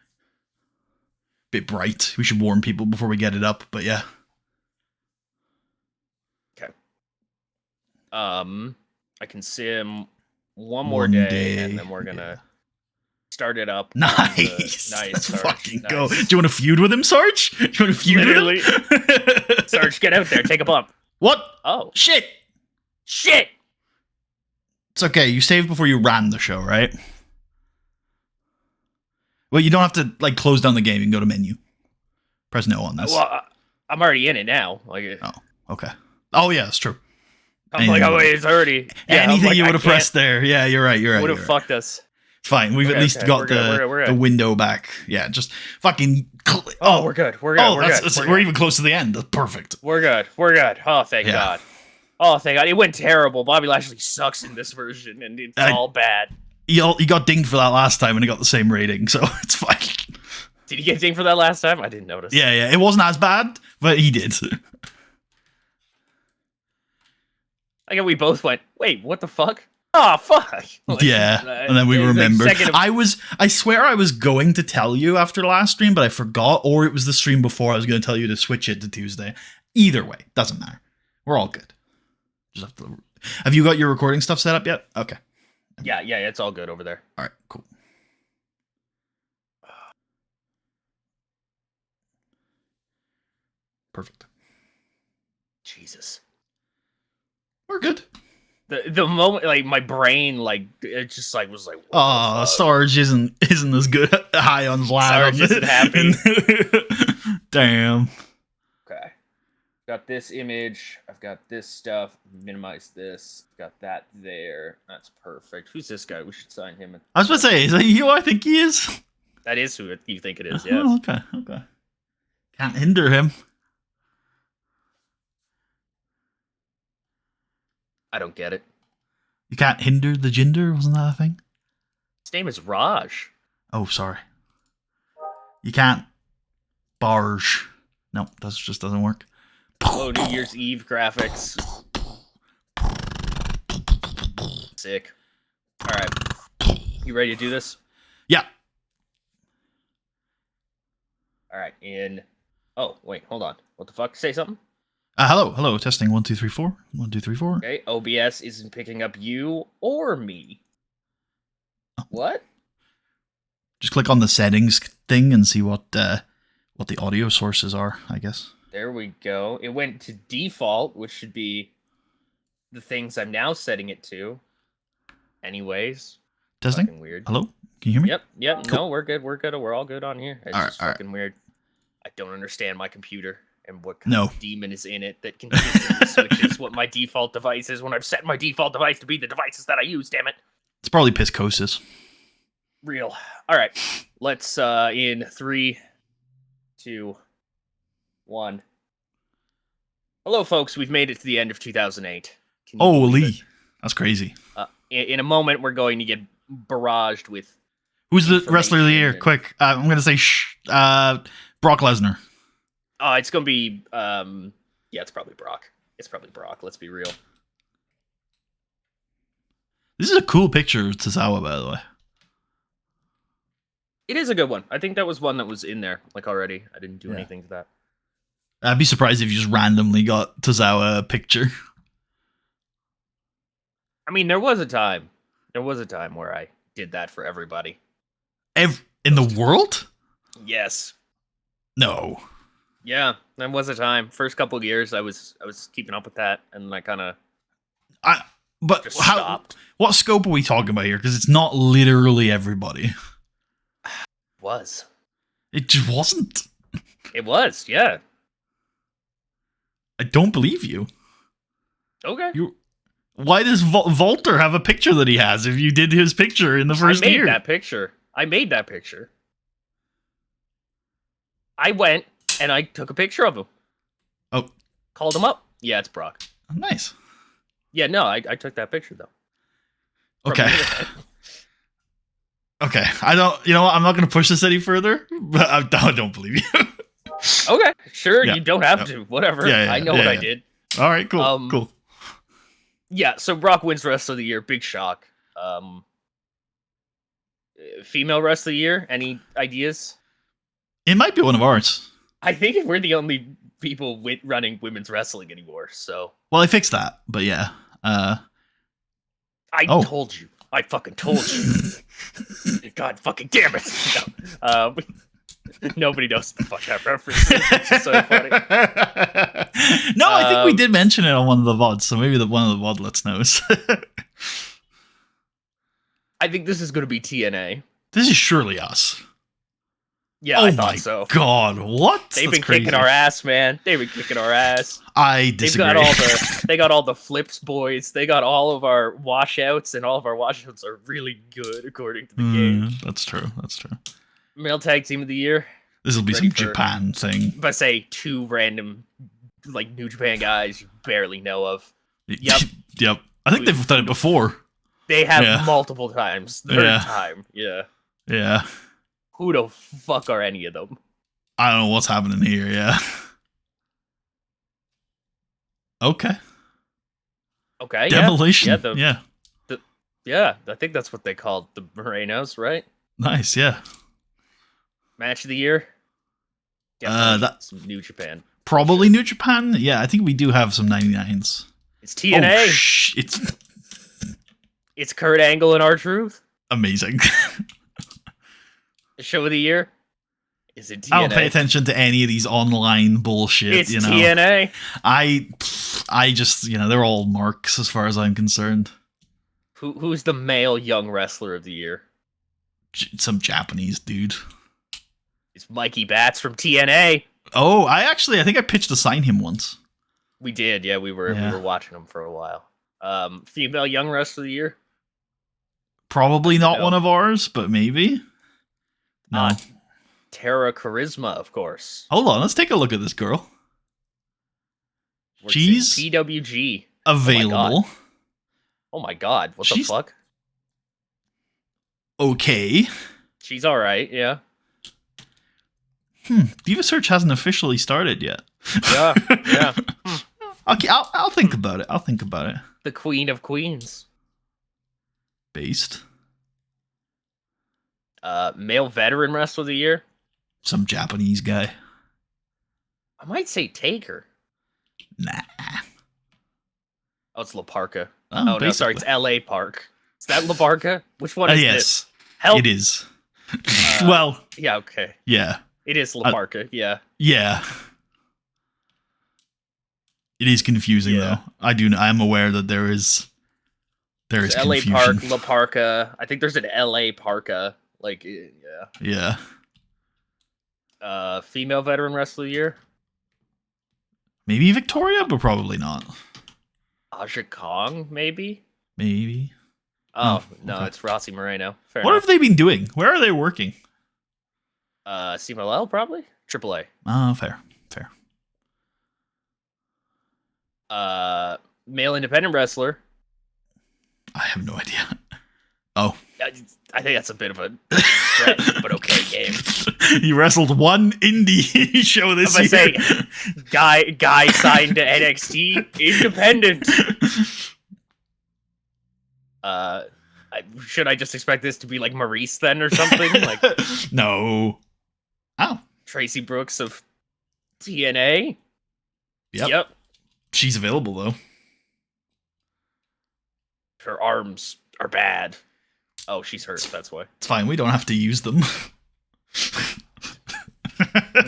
Bit bright. We should warn people before we get it up, but yeah. Okay. I can sim one more day, and then we're gonna start it up. on the- Nice. Nice. Let's Sarge, fucking nice. go. Do you want to feud with him, Sarge? Do you want to feud Literally. with him? Sarge, get out there. Take a bump. What? Oh. Shit. Shit! It's okay. You saved before you ran the show, right? Well, you don't have to like close down the game. You can go to menu. Press no on this. Well, I'm already in it now. Like, Okay. Oh yeah, that's true. I'm like, oh wait, it's already. Yeah, I'm Anything like, you I would have can't- pressed there. Yeah, you're right. You're right. Would you're have right. fucked us. It's fine. We've at least okay, got we're good, the we're good. the window back. Yeah, just fucking. Oh, we're good. We're good. Oh, we're good. we're even close to the end. That's perfect. We're good. We're good. Oh, thank Yeah. God. Oh, thank God. It went terrible. Bobby Lashley sucks in this version, and it's all bad. You got dinged for that last time, and it got the same rating, so it's fine. Did he get dinged for that last time? I didn't notice. Yeah. It wasn't as bad, but he did. I guess we both went, wait, what the fuck? Oh, fuck. Yeah, and then we remembered. I swear I was going to tell you after the last stream, but I forgot, or it was the stream before I was going to tell you to switch it to Tuesday. Either way, doesn't matter. We're all good. Just have you got your recording stuff set up yet? Okay. Yeah, it's all good over there. All right, cool. Perfect. Jesus. We're good. The moment, like, my brain, like, it just, like, was like, oh, Sarge isn't as good high on Vlad. Sarge isn't happy. Damn. Okay. Got this image. I've got this stuff. Minimize this. Got that there. That's perfect. Who's this guy? We should sign him. I was about to say, is that who I think he is? That is who you think it is, yes. Oh, okay. Can't hinder him. I don't get it. You can't hinder the gender? Wasn't that a thing? His name is Raj. Oh, sorry. You can't barge. No, that just doesn't work. Oh, New Year's Eve graphics. Sick. Alright. You ready to do this? Yeah. Alright, Oh, wait, hold on. What the fuck? Say something? Hello. Testing 1 2 3 4. 1 2 3 4. Okay, OBS isn't picking up you or me. Oh. What? Just click on the settings thing and see what the audio sources are, I guess. There we go. It went to default, which should be the things I'm now setting it to. Anyways. Testing? Fucking weird. Hello? Can you hear me? Yep. Cool. No, we're good. We're all good on here. It's All just right. fucking weird. I don't understand my computer and what kind No. of demon is in it that consistently switches what my default device is when I've set my default device to be the devices that I use, damn it. It's probably Piscosis. Real. All right. Let's in 3, 2, 1. Hello, folks. We've made it to the end of 2008. Can you believe Holy. it? That's crazy. In a moment, we're going to get barraged with. Who's the wrestler of the year? and- Quick. I'm going to say Brock Lesnar. It's going to be. Yeah, it's probably Brock. It's probably Brock. Let's be real. This is a cool picture of Tozawa, by the way. It is a good one. I think that was one that was in there like already. I didn't do anything to that. I'd be surprised if you just randomly got Tozawa a picture. I mean, there was a time. There was a time where I did that for everybody. In the world? Yes. No. Yeah, there was a time. First couple of years, I was keeping up with that, and I kind of But just how? stopped. What scope are we talking about here? Because it's not literally everybody. Was. It just wasn't. It was, yeah. I don't believe you. Okay. Why does Volter have a picture that he has if you did his picture in the first I made year? that picture. I went and I took a picture of him. Oh. Called him up. Yeah, it's Brock. Nice. Yeah, no, I took that picture though. Okay. Okay. I don't. You know what? I'm not going to push this any further. But I don't believe you. Okay, sure. Yeah. You don't have to. Whatever. Yeah, I know what I did. All right. Cool. Cool. Yeah. So Brock wins Wrestler of the Year. Big shock. Female Wrestler of the Year. Any ideas? It might be one of ours. I think we're the only people running women's wrestling anymore. So. Well, I fixed that, but yeah. I told you. I fucking told you. God fucking damn it. No. Nobody knows what the fuck that reference is, which is so funny. No, I think we did mention it on one of the VODs, so maybe one of the VODlets knows. I think this is going to be TNA. This is surely us. Yeah, I thought so. God, what? They've been kicking our ass, man. They've been kicking our ass. I disagree. They got all the flips, boys. They got all of our washouts, and all of our washouts are really good according to the game. That's true. Male Tag Team of the Year. This will be some Japan thing. But say 2 random, like, New Japan guys you barely know of. Yep. Yep. I think they've done it before. They have multiple times. Third time. Yeah. Yeah. Who the fuck are any of them? I don't know what's happening here. Yeah. Okay. Okay. Demolition. Yeah. Yeah. I think that's what they called the Morenos, right? Nice. Yeah. Match of the year. Definitely That's some New Japan. probably New Japan. Yeah, I think we do have some 99s. It's TNA. It's It's Kurt Angle and R-Truth. amazing. The show of the year. Is it TNA? I don't pay attention to any of these online bullshit. It's you know, TNA. I just they're all marks as far as I'm concerned. Who's the male young wrestler of the year? Some Japanese dude. It's Mikey Batts from TNA. Oh, I think I pitched to sign him once. We did, yeah. We were watching him for a while. Female young wrestler of the year. Probably not one of ours, but maybe. No. Tara Charisma, of course. Hold on, let's take a look at this girl. She's PWG available. Oh my god, what the fuck? Okay. She's alright, yeah. Diva Search hasn't officially started yet. Yeah. Okay, I'll think about it. The Queen of Queens. Based. Male veteran wrestler of the year. Some Japanese guy. I might say Taker. Nah. Oh, it's La Parka. Oh, no, sorry, it's LA Park. Is that La Parka? Which one is yes, this? Help. It is. Well. Yeah, okay. Yeah. It is La Parka, yeah. Yeah. It is confusing though. I am aware that there is LA confusion. Park, La Parka. I think there's an LA Parka. Like, yeah. Yeah. Female veteran wrestler of the year. Maybe Victoria, but probably not. Aja Kong, maybe? Maybe. Oh, no, okay. it's Rossi Moreno. Fair what enough. have they been doing? Where are they working? CMLL, probably? AAA. Oh, fair. Male independent wrestler. I have no idea. Oh. I think that's a bit of a stretch, but okay game. He wrestled one indie show this year. Say, guy signed to NXT independent. Should I just expect this to be like Maurice then or something? Like no. Oh. Tracy Brooks of TNA? Yep. She's available though. Her arms are bad. Oh, she's hurt, that's why. It's fine, we don't have to use them.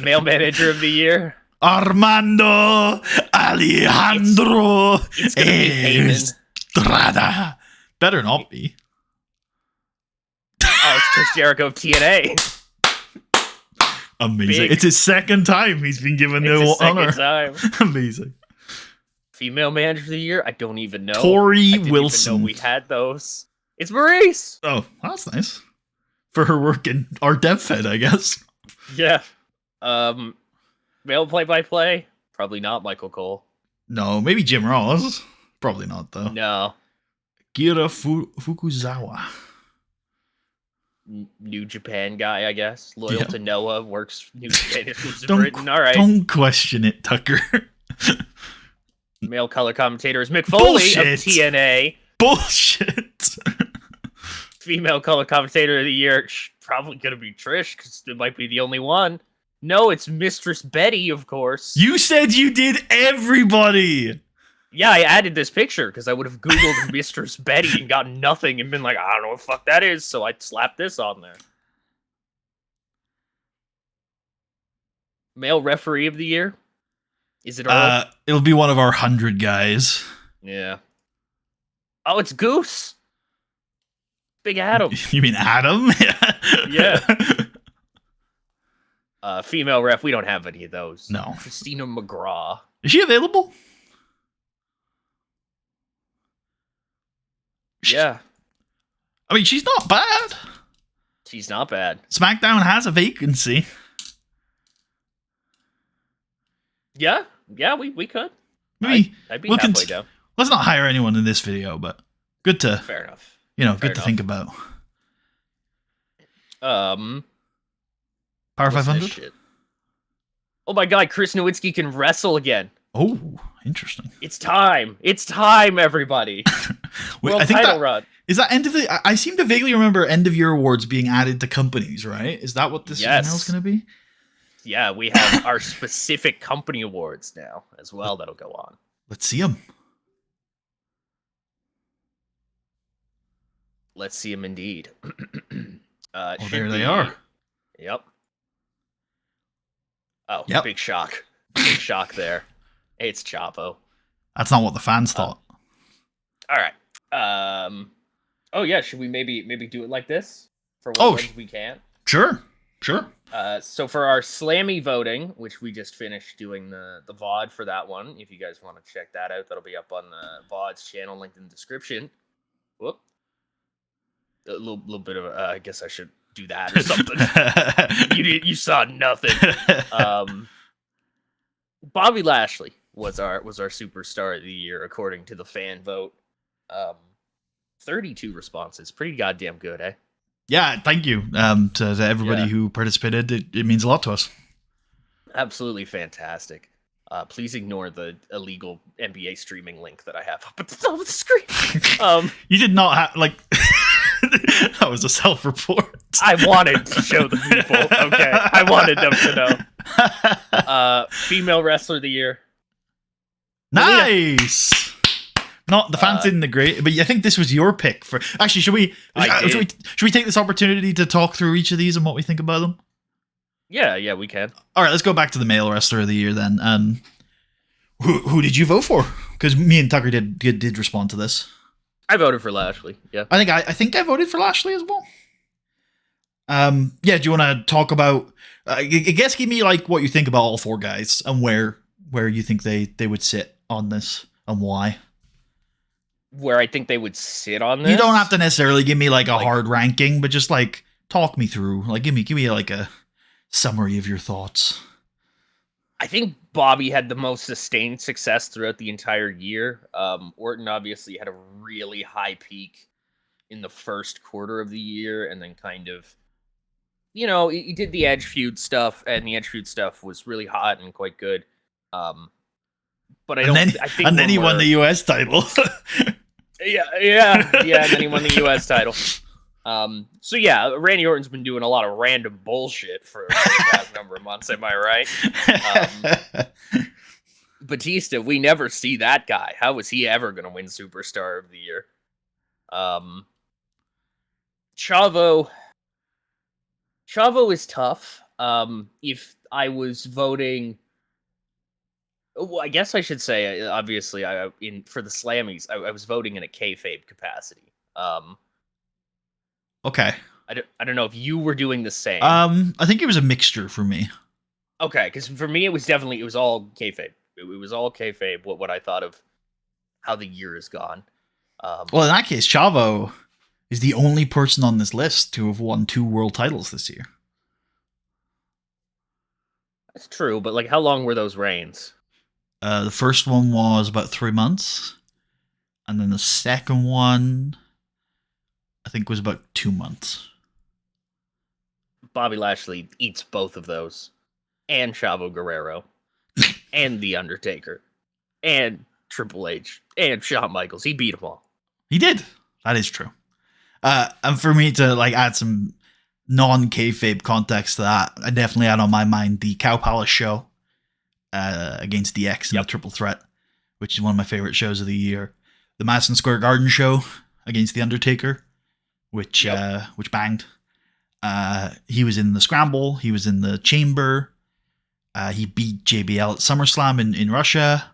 Male manager of the year? Armando Alejandro it's gonna be Estrada. Better not be. Oh, it's Chris Jericho of TNA. Amazing. Big. It's his second time he's been given the honor. Time. Amazing. Female manager of the year? I don't even know. Tori Wilson. Even know we had those. It's Maurice. Oh, that's nice. For her work in our dev fed, I guess. Yeah. Male play-by-play? Probably not Michael Cole. No, maybe Jim Ross. Probably not, though. No. Gira Fukuzawa. New Japan guy, I guess. Loyal to Noah, works New Japan exclusive Don't Britain. All right. Don't question it, Tucker. Male color commentator is Mick Foley Bullshit. of TNA. Bullshit. Female color commentator of the year, probably gonna be Trish, because it might be the only one. No, it's Mistress Betty, of course. You said you did everybody. Yeah, I added this picture because I would have Googled Mistress Betty and gotten nothing and been like, I don't know what the fuck that is, so I slapped this on there. Male referee of the year? Is it Earl? It'll be one of our 100 guys. Yeah. Oh, it's Goose. Big Adam. You mean Adam? Yeah. Female ref, we don't have any of those. No. Christina McGraw. Is she available? Yeah. I mean, she's not bad. She's not bad. SmackDown has a vacancy. Yeah, we could. Maybe I'd be halfway down. Let's not hire anyone in this video, but good to Fair enough. good to think about. Power What's this 500? shit? Oh my god, Chris Nowinski can wrestle again. Oh, interesting. It's time. It's time, everybody. Wait, World I think title that run. is that end of the. I seem to vaguely remember end of year awards being added to companies, right? Is that what this email is going to be? Yeah, we have our specific company awards now as well that'll go on. Let's see them. Let's see them indeed. Oh, there they are. Yep. Oh, Yep. Big shock. Big shock there. It's Chavo. That's not what the fans thought. All right. Oh yeah, should we maybe do it like this for what ones we can? Sure. So for our Slammy voting, which we just finished doing the VOD for that one, if you guys want to check that out, that'll be up on the VOD's channel, linked in the description. Whoop. A little bit of I guess I should do that or something. You saw nothing. Bobby Lashley was our superstar of the year according to the fan vote. 32 responses, pretty goddamn good, eh? Yeah, thank you to everybody who participated. It means a lot to us. Absolutely fantastic. Please ignore the illegal NBA streaming link that I have up at the top of the screen. You did not have that was a self-report. I wanted to show the people. Okay, I wanted them to know. Female wrestler of the year. Nice. Not the fans didn't agree, but I think this was your pick for. Actually, should we take this opportunity to talk through each of these and what we think about them? Yeah, we can. All right, let's go back to the male wrestler of the year then. Who did you vote for? Because me and Tucker did respond to this. I voted for Lashley. Yeah, I think I voted for Lashley as well. Yeah. Do you want to talk about? I guess give me like what you think about all four guys and where you think they would sit on this and why. Where I think they would sit on this. You don't have to necessarily give me like a hard ranking, but just like talk me through. Like give me like a summary of your thoughts. I think Bobby had the most sustained success throughout the entire year. Orton obviously had a really high peak in the first quarter of the year, and then kind of, he did the Edge feud stuff, and the Edge feud stuff was really hot and quite good. But I think then he won the US title. Yeah, and then he won the US title. So yeah, Randy Orton's been doing a lot of random bullshit for the past number of months, am I right? Batista, we never see that guy. How was he ever going to win Superstar of the Year? Chavo is tough. If I was voting, well, I guess I should say, obviously, for the Slammies, I was voting in a kayfabe capacity. Okay. I don't know if you were doing the same. I think it was a mixture for me. Okay, because for me, it was all kayfabe. It was all kayfabe, what I thought of how the year has gone. Well, in that case, Chavo is the only person on this list to have won 2 world titles this year. That's true, but like, how long were those reigns? The first one was about 3 months, and then the second one, I think, was about 2 months. Bobby Lashley eats both of those, and Chavo Guerrero, and The Undertaker, and Triple H, and Shawn Michaels. He beat them all. He did. That is true. And for me to like add some non-kayfabe context to that, I definitely had on my mind the Cow Palace show against DX in the Triple Threat, which is one of my favorite shows of the year. The Madison Square Garden show against The Undertaker, which banged. He was in the Scramble. He was in the Chamber. He beat JBL at SummerSlam in Russia.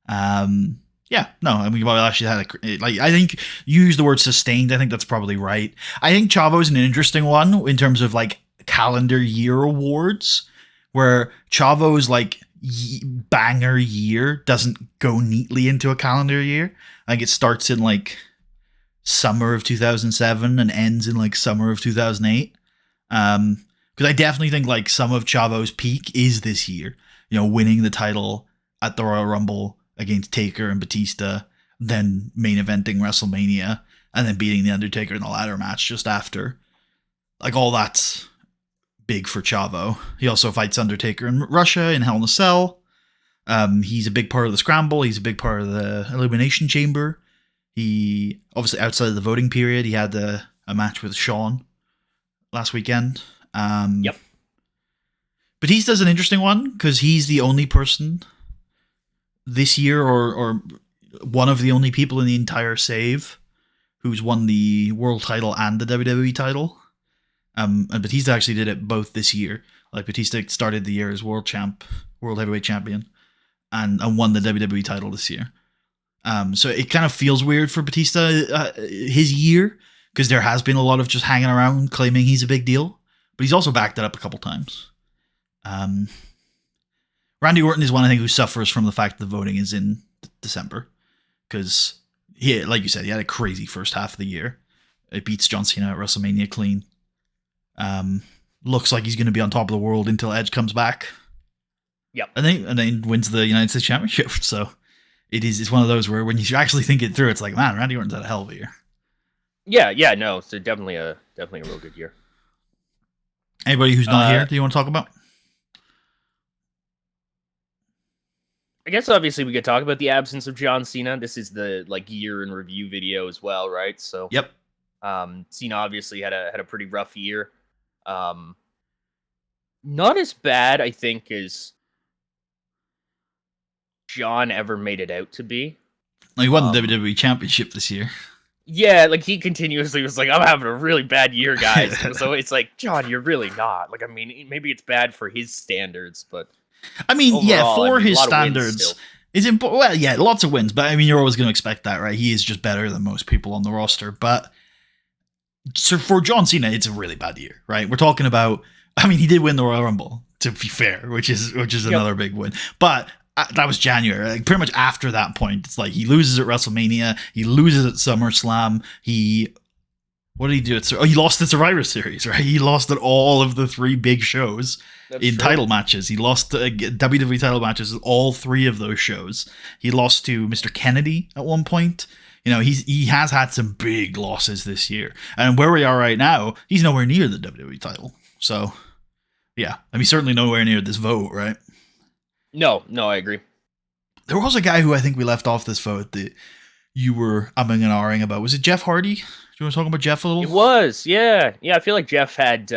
Bobby Lashley had I think you used the word sustained. I think that's probably right. I think Chavo's an interesting one in terms of like calendar year awards, where Chavo's like banger year doesn't go neatly into a calendar year. I think it starts in like summer of 2007 and ends in like summer of 2008. Because I definitely think like some of Chavo's peak is this year, winning the title at the Royal Rumble against Taker and Batista, then main eventing WrestleMania, and then beating The Undertaker in the ladder match just after. Like, all that's big for Chavo. He also fights Undertaker in Russia in Hell in a Cell. He's a big part of the Scramble. He's a big part of the Elimination Chamber. He, obviously, outside of the voting period, he had a match with Shawn last weekend. Yep. Batista's an interesting one because he's the only person this year, or one of the only people in the entire save who's won the world title and the WWE title. And Batista actually did it both this year. Like, Batista started the year as world heavyweight champion, and won the WWE title this year. So it kind of feels weird for Batista his year, because there has been a lot of just hanging around claiming he's a big deal, but he's also backed it up a couple times. Randy Orton is one, I think, who suffers from the fact that the voting is in December, because he, like you said, he had a crazy first half of the year. It beats John Cena at WrestleMania clean. Looks like he's going to be on top of the world until Edge comes back. Yep. And then wins the United States Championship. So it's one of those where when you actually think it through, it's like, man, Randy Orton's had a hell of a year. Yeah, no, so definitely a real good year. Anybody who's not here, do you want to talk about? I guess obviously we could talk about the absence of John Cena. This is the year in review video as well, right? So Yep. Cena obviously had a pretty rough year. Not as bad, I think, as John ever made it out to be. He won the WWE Championship this year. Yeah, he continuously was like, I'm having a really bad year, guys. So it's like, John, you're really not. I mean, maybe it's bad for his standards, but I mean, overall, yeah, for his a lot of wins standards, still. it's important. Well, yeah, lots of wins, but I mean, you're always going to expect that, right? He is just better than most people on the roster. But so for John Cena, it's a really bad year, right? We're talking about, I mean, he did win the Royal Rumble, to be fair, which is another big win. But that was January. Pretty much after that point, it's like he loses at WrestleMania, he loses at SummerSlam. What did he do? He lost the Survivor Series, right? He lost at all of the 3 big shows. That's in true. Title matches. He lost WWE title matches at all 3 of those shows. He lost to Mr. Kennedy at one point. He has had some big losses this year. And where we are right now, he's nowhere near the WWE title. So, yeah. I mean, certainly nowhere near this vote, right? No, I agree. There was a guy who I think we left off this vote that you were umming and ahhing about. Was it Jeff Hardy? Do you want to talk about Jeff a little? It was, yeah. Yeah, I feel like Jeff had...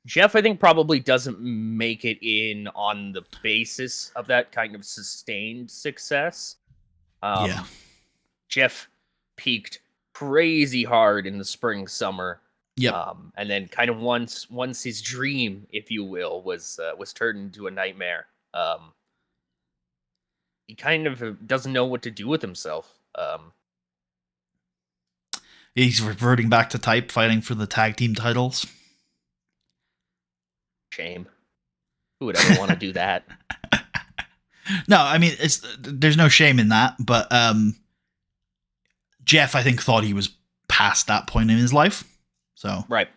Jeff, I think, probably doesn't make it in on the basis of that kind of sustained success. Yeah. Jeff peaked crazy hard in the spring, summer. Yep. And then kind of once his dream, if you will, was turned into a nightmare. He kind of doesn't know what to do with himself. He's reverting back to type, fighting for the tag team titles. Shame. Who would ever want to do that? No, I mean, there's no shame in that, but Jeff, I think, thought he was past that point in his life. So, right.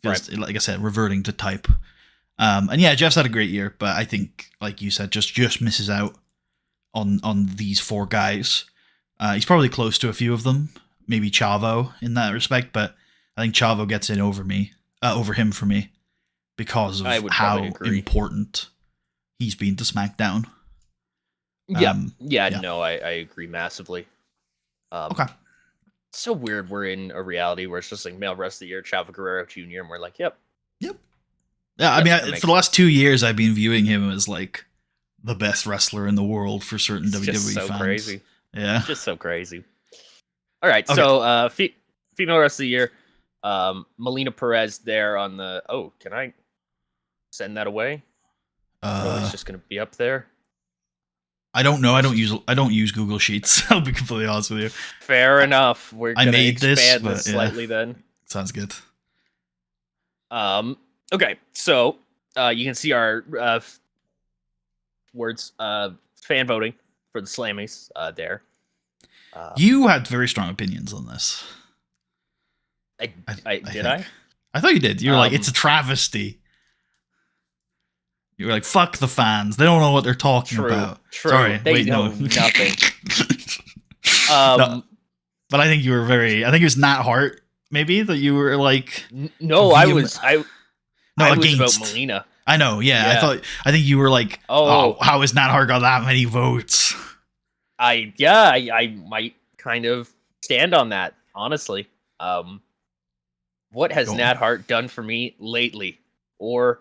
Like I said, reverting to type. And yeah, Jeff's had a great year, but I think, like you said, just misses out on these 4 guys. He's probably close to a few of them, maybe Chavo in that respect, but I think Chavo gets in over him for me because of how important he's been to SmackDown. Yeah. No, I agree massively. Okay. It's so weird we're in a reality where it's just like male wrestler of the year, Chavo Guerrero Jr., and we're like, yep. Yeah, I mean, for the last 2 years, I've been viewing him as like the best wrestler in the world for certain WWE just so fans. Crazy. Yeah. It's just so crazy. All right, okay. So female wrestler of the year, Melina Perez there on the... Oh, can I send that away? It's just going to be up there. I don't know. I don't use Google Sheets. I'll be completely honest with you. Fair enough. We're going to expand this slightly then. Sounds good. Okay, so you can see our fan voting for the Slammies there. You had very strong opinions on this. I did. I thought you did. You were like, it's a travesty. You were like, fuck the fans. They don't know what they're talking about. True. Sorry, they know nothing. No, but I think you were I think it was Nat Hart, maybe, that you were like... No, I was... No, I was against. about Melina. I know, yeah. Yeah. I think you were like, Oh. how has Nat Hart got that many votes? I might kind of stand on that, honestly. What has Go on. Nat Hart done for me lately, or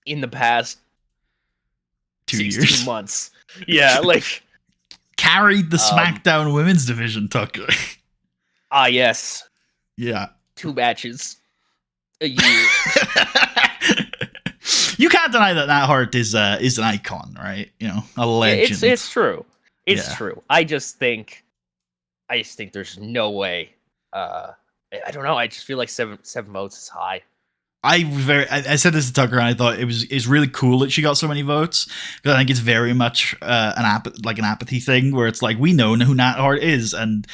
in the past 2 16 years. months? Yeah, like Carried the SmackDown women's division, Tucker. yes, Yeah. 2 matches a year. You can't deny that Nat Hart is an icon, right? You know, a legend. It's true. It's Yeah. true. I just think there's no way. I don't know. I just feel like seven votes is high. I said this to Tucker, and I thought it's really cool that she got so many votes, because I think it's very much an apathy thing, where it's like, we know who Nat Hart is, and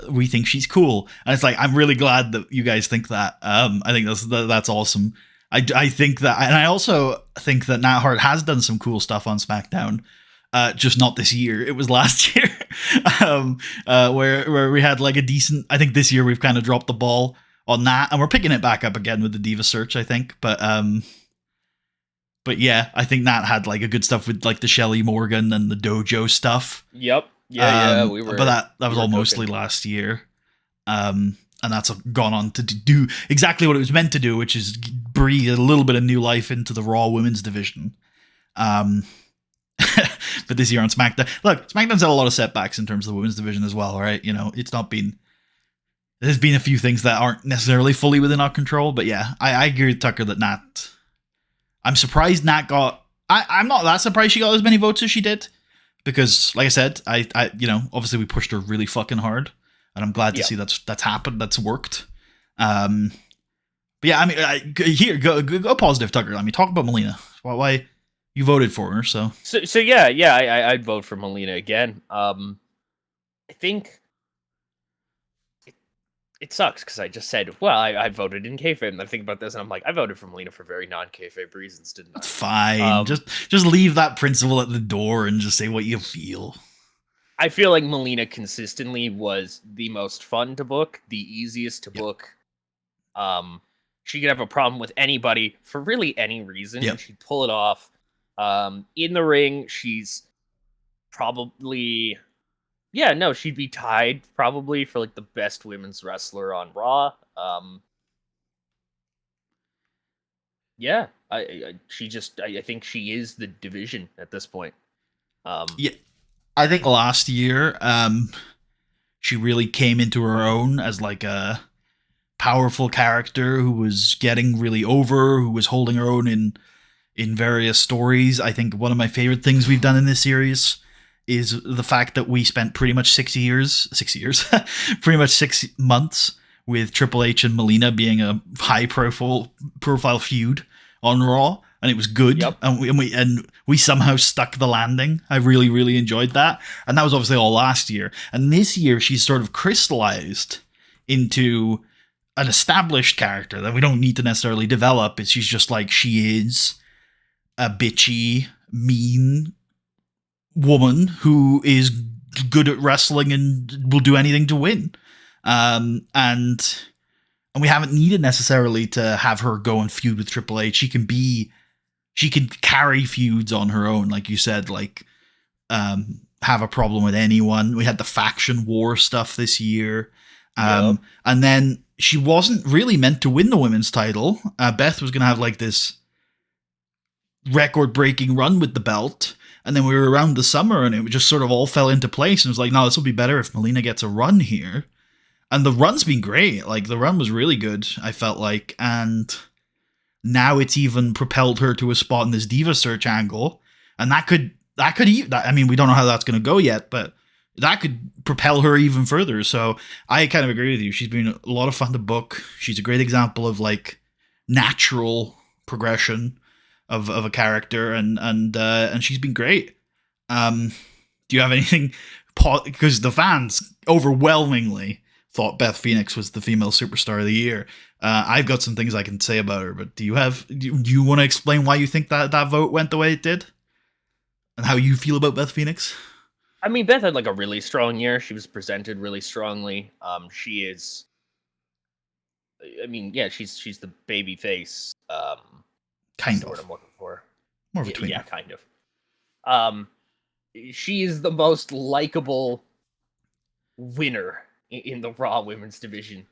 we think she's cool, and it's like, I'm really glad that you guys think that. I think that's awesome. I think that, and I also think that Nat Hart has done some cool stuff on SmackDown. Just not this year. It was last year, where we had like a decent. I think this year we've kind of dropped the ball on that, and we're picking it back up again with the Diva Search, I think. But yeah, I think Nat had like a good stuff with like the Shelly Morgan and the Dojo stuff. Yep. Yeah, we were. But that was all mostly last year. And that's gone on to do exactly what it was meant to do, which is breathe a little bit of new life into the Raw Women's division. But this year on SmackDown, look, SmackDown's had a lot of setbacks in terms of the women's division as well, right? You know, there's been a few things that aren't necessarily fully within our control, but yeah, I agree with Tucker that Nat. I'm surprised Nat got. I'm not that surprised she got as many votes as she did, because, like I said, I obviously we pushed her really fucking hard, and I'm glad to see that's happened, that's worked. But yeah, I mean, here go positive, Tucker. I mean, talk about Melina. Why you voted for her? So yeah, I'd vote for Melina again. I think it sucks because I just said, well, I voted in kayfabe, and I think about this, and I'm like, I voted for Melina for very non-kayfabe reasons, didn't I? It's fine. Just leave that principle at the door and just say what you feel. I feel like Melina consistently was the most fun to book, the easiest to book. She could have a problem with anybody for really any reason, and she'd pull it off. In the ring, she's probably... Yeah, no, she'd be tied probably for like the best women's wrestler on Raw. Yeah, I think she is the division at this point. Yeah, I think last year, she really came into her own as like a powerful character who was getting really over, who was holding her own in various stories. I think one of my favorite things we've done in this series is the fact that we spent pretty much 6 years, pretty much 6 months with Triple H and Melina being a high profile feud on Raw, and it was good. Yep. And we somehow stuck the landing. I really, really enjoyed that. And that was obviously all last year. And this year she's sort of crystallized into an established character that we don't need to necessarily develop. She's just like, she is a bitchy, mean woman who is good at wrestling and will do anything to win. And we haven't needed necessarily to have her go and feud with Triple H. She can carry feuds on her own, like you said, like have a problem with anyone. We had the faction war stuff this year. And then she wasn't really meant to win the women's title. Beth was going to have like this record-breaking run with the belt, and then we were around the summer, and it just sort of all fell into place, and it was like, no, this will be better if Melina gets a run here. And the run's been great. Like, the run was really good, I felt like, and now it's even propelled her to a spot in this Diva Search angle, and that could I mean, we don't know how that's going to go yet, but that could propel her even further. So I kind of agree with you. She's been a lot of fun to book. She's a great example of like natural progression of a character, and she's been great. Do you have anything? Because the fans overwhelmingly thought Beth Phoenix was the female superstar of the year. I've got some things I can say about her, but do you want to explain why you think that vote went the way it did, and how you feel about Beth Phoenix? I mean, Beth had like a really strong year. She was presented really strongly. She is I mean, yeah, she's the baby face. Kind What's the word of. I'm looking for? More of a Yeah, tweener. yeah, kind of. She is the most likable winner in the Raw Women's division.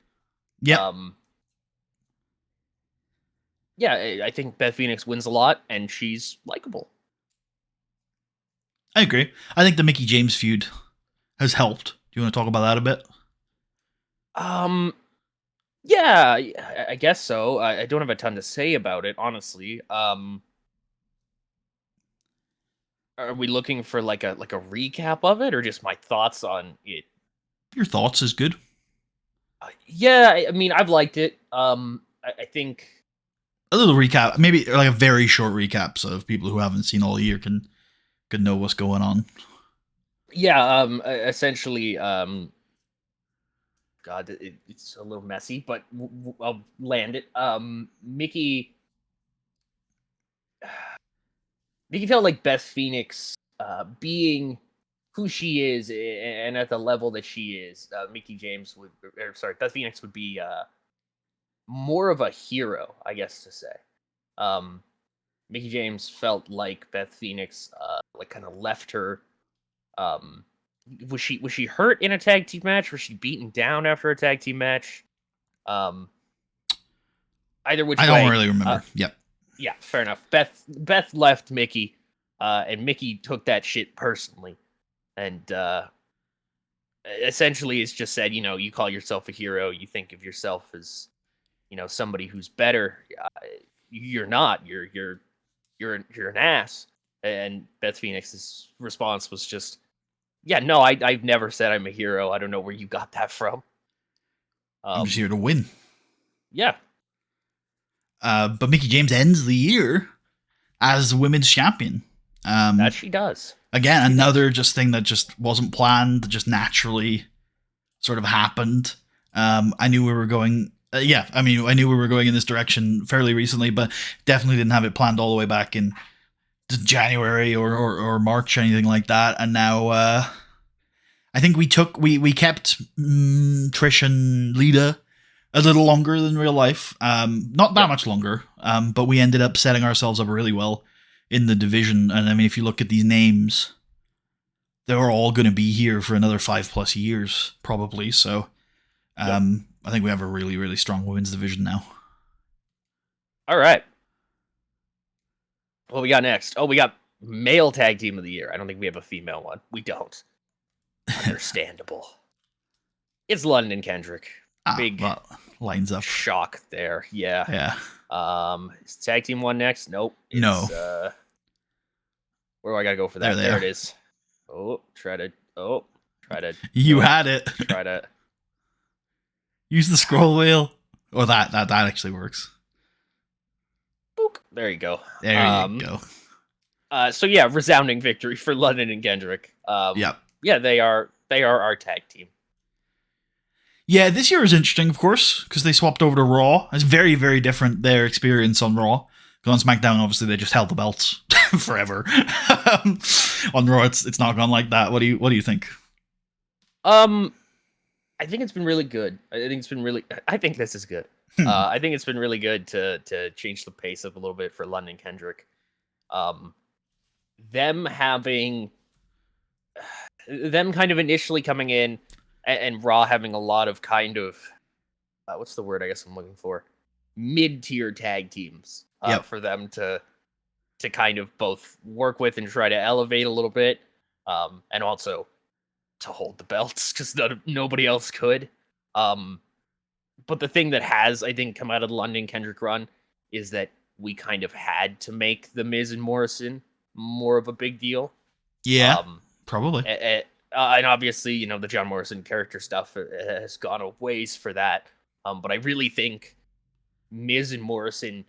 Yep. Yeah, I think Beth Phoenix wins a lot, and she's likable. I agree. I think the Mickey James feud has helped. Do you want to talk about that a bit? Yeah, I guess so. I don't have a ton to say about it, honestly. Are we looking for like a recap of it, or just my thoughts on it? Your thoughts is good. Yeah, I mean, I've liked it. I think A little recap, maybe like a very short recap, so if people who haven't seen all year can know what's going on. yeah, essentially, God, it's a little messy, but I'll land it. Mickey felt like Beth Phoenix, being who she is and at the level that she is, Mickey James would, or sorry, Beth Phoenix would be more of a hero, I guess to say. Mickey James felt like Beth Phoenix, like kind of left her. Um, was she hurt in a tag team match? Was she beaten down after a tag team match? Either which I way. don't really remember. Yep. Yeah, fair enough. Beth left Mickey, and Mickey took that shit personally, and essentially it's just said, you call yourself a hero, you think of yourself as, somebody who's better. You're not. You're an ass. And Beth Phoenix's response was just, yeah, no, I've never said I'm a hero. I don't know where you got that from. I'm just here to win. Yeah. But Mickey James ends the year as women's champion. That she does. Again, another just thing that just wasn't planned, just naturally sort of happened. I knew we were going. I knew we were going in this direction fairly recently, but definitely didn't have it planned all the way back in January or March, anything like that. And now, I think we kept Trish and Lita a little longer than real life. Not that much longer. But we ended up setting ourselves up really well in the division. And I mean, if you look at these names, they're all going to be here for another 5+ years, probably. So, I think we have a really, really strong women's division now. All right. What we got next? Oh, we got male tag team of the year. I don't think we have a female one. We don't. Understandable. It's London and Kendrick. Big lines up. Shock there. Yeah. Yeah. Is tag team one next? Nope. No. Where do I gotta go for that? There it is. Try to. You had it. Try to use the scroll wheel. Oh, that actually works. Book. There you go. There you go. So yeah, resounding victory for London and Kendrick. Yep. Yeah, they are our tag team. Yeah, this year is interesting, of course, because they swapped over to Raw. It's very, very different, their experience on Raw. Because on SmackDown, obviously, they just held the belts forever. On Raw, it's not gone like that. What do you think? I think it's been really good. I think this is good. I think it's been really good to change the pace up a little bit for London Kendrick. Them kind of initially coming in, and Raw having a lot of kind of what's the word I guess I'm looking for? Mid-tier tag teams for them to kind of both work with and try to elevate a little bit, and also to hold the belts because nobody else could. But the thing that has, I think, come out of the London Kendrick run is that we kind of had to make the Miz and Morrison more of a big deal. Yeah, probably. And obviously, the John Morrison character stuff has gone a ways for that. But I really think Miz and Morrison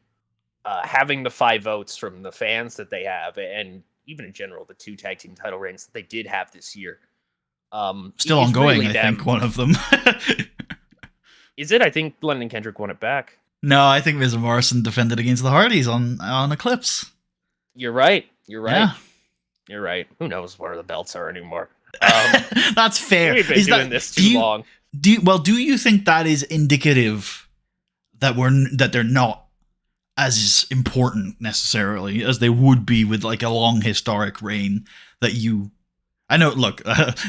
having the 5 votes from the fans that they have, and even in general, the 2 tag team title reigns that they did have this year. Still ongoing, really I think, one of them. Is it? I think London Kendrick won it back. No, I think Miz and Morrison defended against the Hardys on Eclipse. You're right. Yeah. You're right. Who knows where the belts are anymore? That's fair. We've been doing this too long. Do you think that is indicative that they're not as important necessarily as they would be with like a long historic reign that you. I know. Look,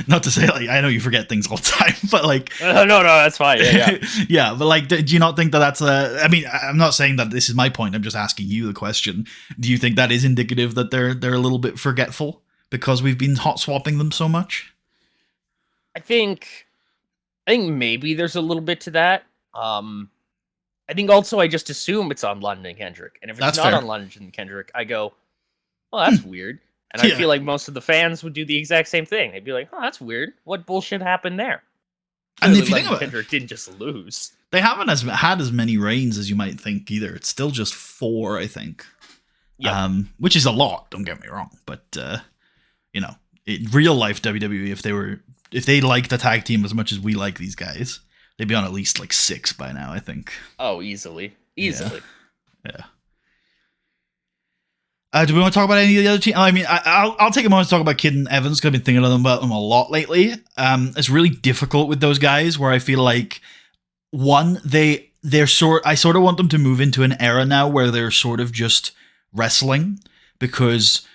not to say like I know you forget things all the time, but like no, that's fine. Yeah. yeah. But like, do you not think that that's a? I mean, I'm not saying that this is my point. I'm just asking you the question. Do you think that is indicative that they're a little bit forgetful because we've been hot swapping them so much? I think maybe there's a little bit to that. I think also I just assume it's on London and Kendrick, and if it's That's not fair. on London and Kendrick, I go, well, that's weird. And I feel like most of the fans would do the exact same thing. They'd be like, oh, that's weird. What bullshit happened there? And if you London think about it, Kendrick didn't just lose. they haven't had as many reigns as you might think either. It's still just 4, I think. Yep. Which is a lot. Don't get me wrong, but in real life WWE, if they liked the tag team as much as we like these guys, they'd be on at least like 6 by now, I think. Oh, easily. Yeah. Do we want to talk about any of the other teams? I mean, I'll take a moment to talk about Kidd and Evans because I've been thinking about them a lot lately. It's really difficult with those guys where I feel like I sort of want them to move into an era now where they're sort of just wrestling because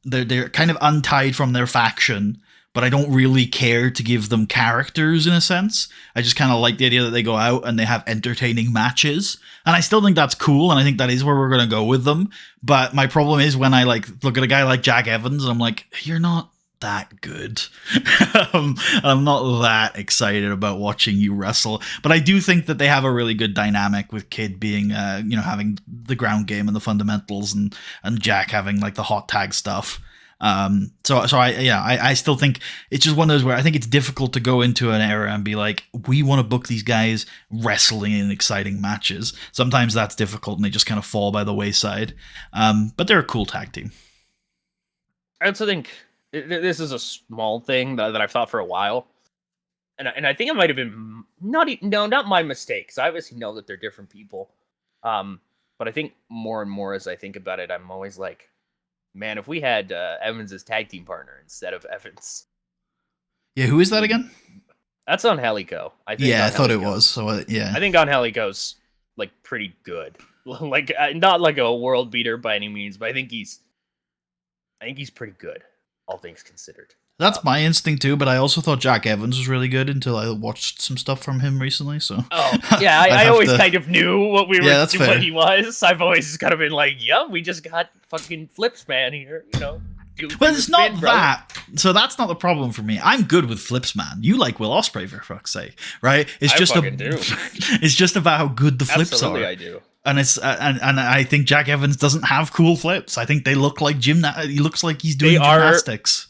they're kind of untied from their faction, but I don't really care to give them characters in a sense. I just kind of like the idea that they go out and they have entertaining matches. And I still think that's cool, and I think that is where we're going to go with them. But my problem is when I like look at a guy like Jack Evans, and I'm like, you're not that good. I'm not that excited about watching you wrestle. But I do think that they have a really good dynamic with Kidd being, having the ground game and the fundamentals, and Jack having like the hot tag stuff. I still think it's just one of those where I think it's difficult to go into an era and be like, we want to book these guys wrestling in exciting matches. Sometimes that's difficult and they just kind of fall by the wayside. But they're a cool tag team. I also think this is a small thing that I've thought for a while. And I think it might have been not my mistake, because I obviously know that they're different people. But I think more and more as I think about it, I'm always like, man, if we had Evans as tag team partner instead of Evans. Yeah, who is that again? That's on Helico. I think. Yeah, I thought it was. So yeah, I think on Helico's like pretty good. Like not like a world beater by any means, but I think he's pretty good, all things considered. That's my instinct too, but I also thought Jack Evans was really good until I watched some stuff from him recently. So yeah, I always kind of knew what what he was. I've always just kind of been like, yeah, we just got fucking Flips man here, But it's not that. So that's not the problem for me. I'm good with Flips man. You like Will Ospreay for fuck's sake, right? It's just it's just about how good the flips Absolutely, are. I do. And it's and I think Jack Evans doesn't have cool flips. I think they look like he looks like he's doing gymnastics.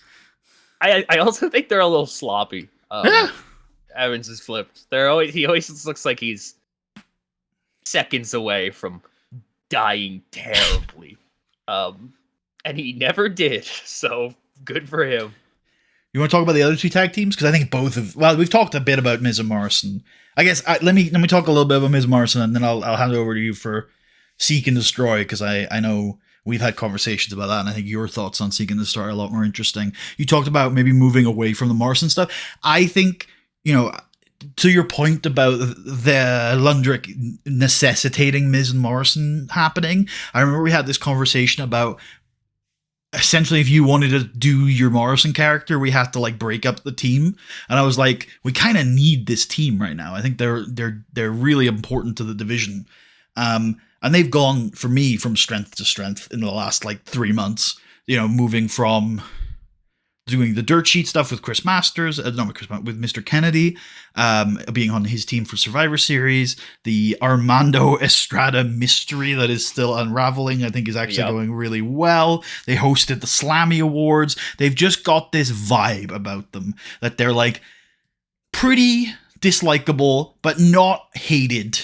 I also think they're a little sloppy. Evans is flipped. He always looks like he's seconds away from dying terribly. And he never did. So good for him. You want to talk about the other 2 tag teams? Because I think we've talked a bit about Miz and Morrison. I guess let me talk a little bit about Miz and Morrison, and then I'll hand it over to you for Seek and Destroy, because I know we've had conversations about that, and I think your thoughts on Seek and Destroy are a lot more interesting. You talked about maybe moving away from the Morrison stuff. I think, to your point about the Lundrick necessitating Miz and Morrison happening, I remember we had this conversation about essentially if you wanted to do your Morrison character, we have to like break up the team. And I was like, we kind of need this team right now. I think they're really important to the division. And they've gone, for me, from strength to strength in the last, 3 months. Moving from doing the dirt sheet stuff with Chris Masters, with Mr. Kennedy, being on his team for Survivor Series, the Armando Estrada mystery that is still unraveling, I think is actually going really well. They hosted the Slammy Awards. They've just got this vibe about them that they're, pretty dislikable, but not hated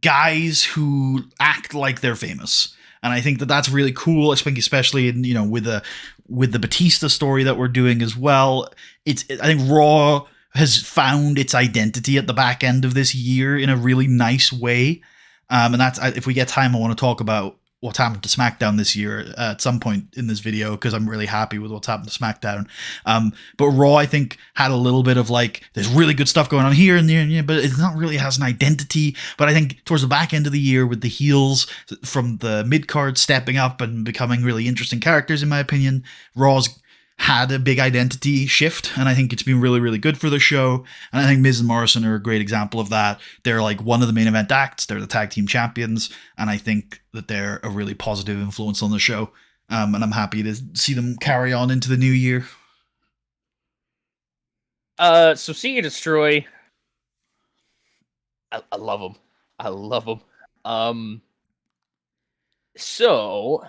guys who act like they're famous. And I think that that's really cool, especially in, with the Batista story that we're doing as well. I think Raw has found its identity at the back end of this year in a really nice way. And that's, if we get time, I want to talk about what's happened to SmackDown this year at some point in this video, because I'm really happy with what's happened to SmackDown. But Raw, I think, had a little bit of like, there's really good stuff going on here and there, and yeah, but it's not really has an identity. But I think towards the back end of the year, with the heels from the mid card stepping up and becoming really interesting characters, in my opinion, Raw's had a big identity shift, and I think it's been really, really good for the show. And I think Miz and Morrison are a great example of that. They're like one of the main event acts. They're the tag team champions, and I think that they're a really positive influence on the show. And I'm happy to see them carry on into the new year. So Seek and Destroy, I love them. I love them. So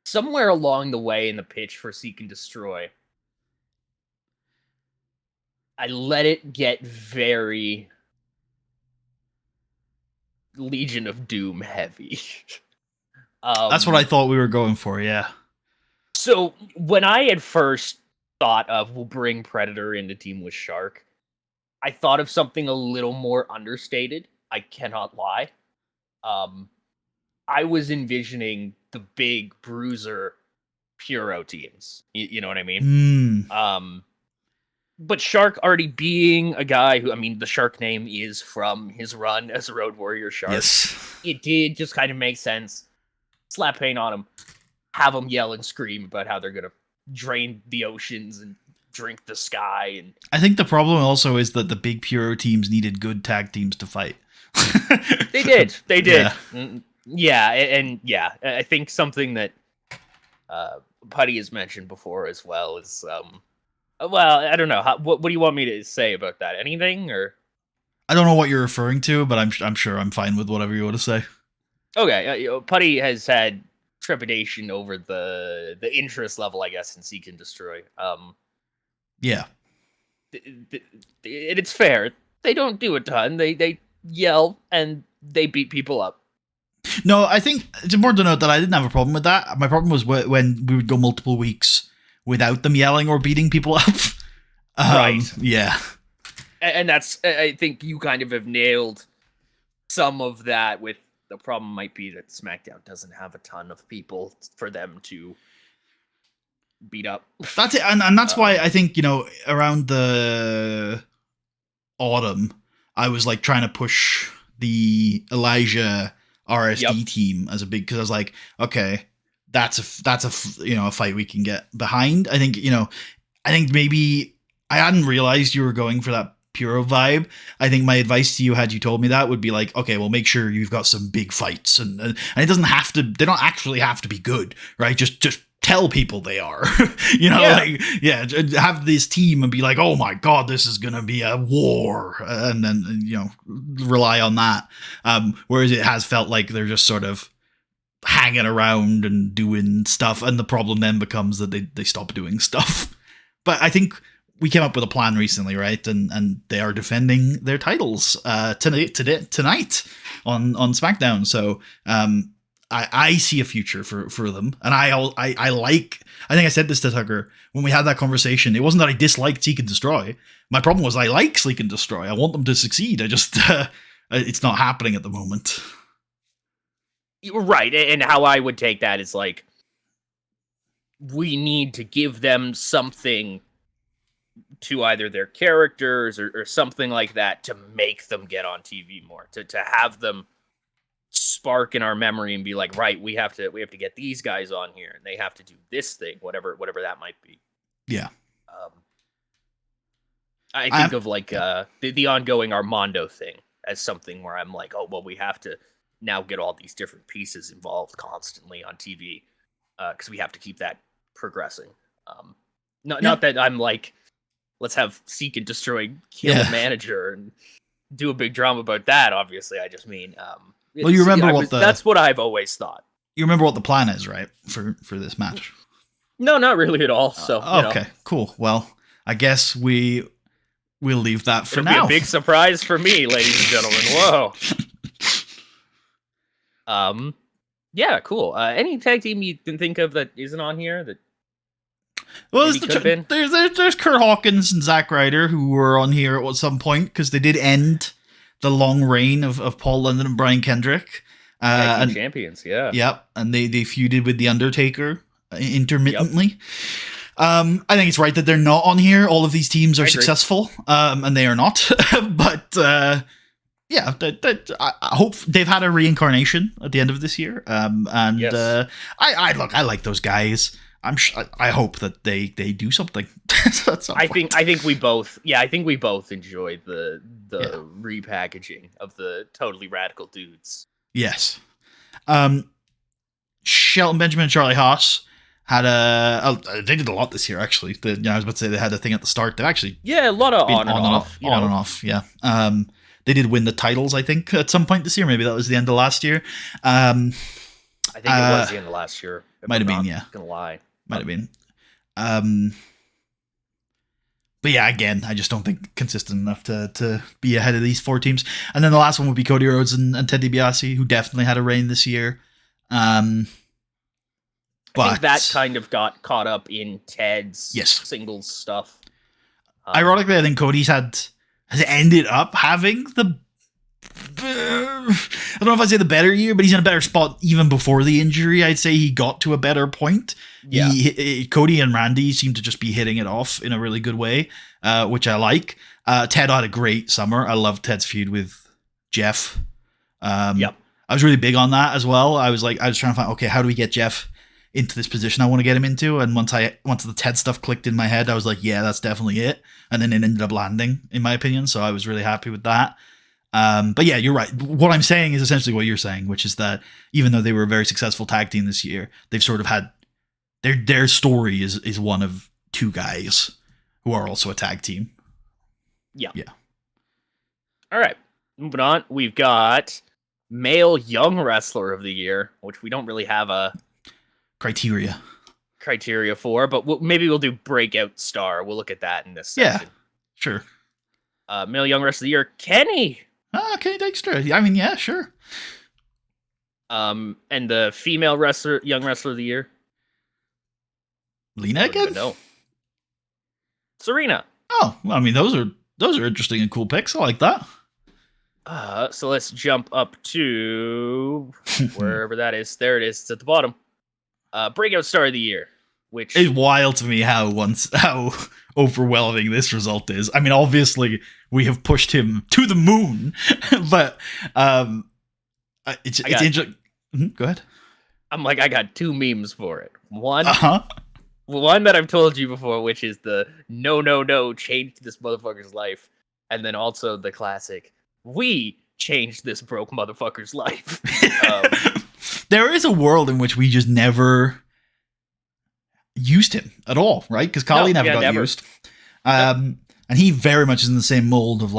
somewhere along the way in the pitch for Seek and Destroy, I let it get very Legion of Doom heavy. That's what I thought we were going for, yeah. So when I had first thought of we'll bring Predator into team with Shark, I thought of something a little more understated. I cannot lie. I was envisioning the big Bruiser Puro teams. You know what I mean? But Shark already being a guy who, I mean, the Shark name is from his run as a Road Warrior Shark. Yes. It did just kind of make sense. Slap paint on him. Have them yell and scream about how they're going to drain the oceans and drink the sky. And I think the problem also is that the big Puro teams needed good tag teams to fight. They did. They did. Yeah. Yeah, I think something that Putty has mentioned before as well is, well, I don't know. What do you want me to say about that? Anything, or? I don't know what you're referring to, but I'm sure I'm fine with whatever you want to say. Okay, Putty has had trepidation over the interest level, I guess, in Seek and Destroy. Yeah. It's fair. They don't do a ton. They yell and they beat people up. No, I think it's important to note that I didn't have a problem with that. My problem was when we would go multiple weeks without them yelling or beating people up. Right. Yeah. And that's, I think you kind of have nailed some of that. With the problem might be that SmackDown doesn't have a ton of people for them to beat up. That's it. And that's why I think, around the autumn, I was like trying to push the Elijah RSD team as a big, because I was like, okay, that's a fight we can get behind. I think maybe I hadn't realized you were going for that Puro vibe. I think my advice to you, had you told me that, would be like, okay, well, make sure you've got some big fights, and it doesn't have to. They don't actually have to be good, right? Just tell people they are. Have this team and be like, oh my god, this is gonna be a war, and then rely on that. Whereas it has felt like they're just sort of hanging around and doing stuff, and the problem then becomes that they stop doing stuff. But I think we came up with a plan recently, right? And they are defending their titles tonight on SmackDown. So I see a future for them, and I like. I think I said this to Tucker when we had that conversation. It wasn't that I disliked Seek and Destroy. My problem was I like Seek and Destroy. I want them to succeed. I just it's not happening at the moment. Right, and how I would take that is like, we need to give them something to either their characters or something like that to make them get on TV more, to have them spark in our memory and be like, right, we have to get these guys on here, and they have to do this thing, whatever that might be. Yeah. I think of like the ongoing Armando thing as something where I'm like, oh well, we have to now get all these different pieces involved constantly on TV, because we have to keep that progressing. Not that I'm like, let's have Seek and Destroy kill a manager and do a big drama about that. Obviously, I just mean, well, you remember that's what I've always thought. You remember what the plan is, right, for this match? No, not really at all. So okay, cool. Well, I guess we'll leave that for now. Be a big surprise for me, ladies and gentlemen. Whoa. Yeah, cool. Any tag team you can think of that isn't on here that? Well, there's Kurt Hawkins and Zack Ryder, who were on here at some point, because they did end the long reign of Paul London and Brian Kendrick. Tag and team champions, yeah. yep, and they feuded with the Undertaker intermittently. I think it's right that they're not on here. All of these teams are successful, and they are not. But yeah, I hope they've had a reincarnation at the end of this year. And Yes. I like those guys. I hope that they do something. I think we both enjoyed the repackaging of the totally radical dudes. Yes. Shelton Benjamin and Charlie Haas had they did a lot this year, actually. I was about to say they had a thing at the start. They've actually a lot of on and off. Yeah. They did win the titles, I think, at some point this year. Maybe that was the end of last year. I think it was the end of last year. Might have been, yeah. Gonna lie. Might have been. But yeah, again, I just don't think consistent enough to be ahead of these 4 teams. And then the last one would be Cody Rhodes and Ted DiBiase, who definitely had a reign this year. I think that kind of got caught up in Ted's singles stuff. Ironically, I think Cody's has ended up having the I don't know if I'd say the better year, but he's in a better spot even before the injury. I'd say he got to a better point. Yeah. Cody and Randy seem to just be hitting it off in a really good way, which I like. Ted had a great summer. I loved Ted's feud with Jeff. I was really big on that as well. I was trying to find, okay, how do we get Jeff into this position I want to get him into? And once the Ted stuff clicked in my head, I was like, yeah, that's definitely it. And then it ended up landing, in my opinion. So I was really happy with that. But yeah, you're right. What I'm saying is essentially what you're saying, which is that even though they were a very successful tag team this year, they've sort of had their story is one of 2 guys who are also a tag team. Yeah. All right. Moving on. We've got male young wrestler of the year, which we don't really have a criteria for, but maybe we'll do breakout star. We'll look at that in this section. Yeah, sure. Male young wrestler of the year, Kenny. Kenny Dykstra. I mean, yeah, sure. And the female young wrestler of the year, Lena again? No. Serena. Oh, well, I mean, those are interesting and cool picks. I like that. So let's jump up to wherever that is. There it is. It's at the bottom. Breakout star of the year, which is wild to me how overwhelming this result is. I mean, obviously we have pushed him to the moon, but it's interesting. Go ahead. I'm like, I got 2 memes for it. One that I've told you before, which is the no changed this motherfucker's life, and then also the classic, we changed this broke motherfucker's life. There is a world in which we just never used him at all, right? Because Kali never got used. And he very much is in the same mold of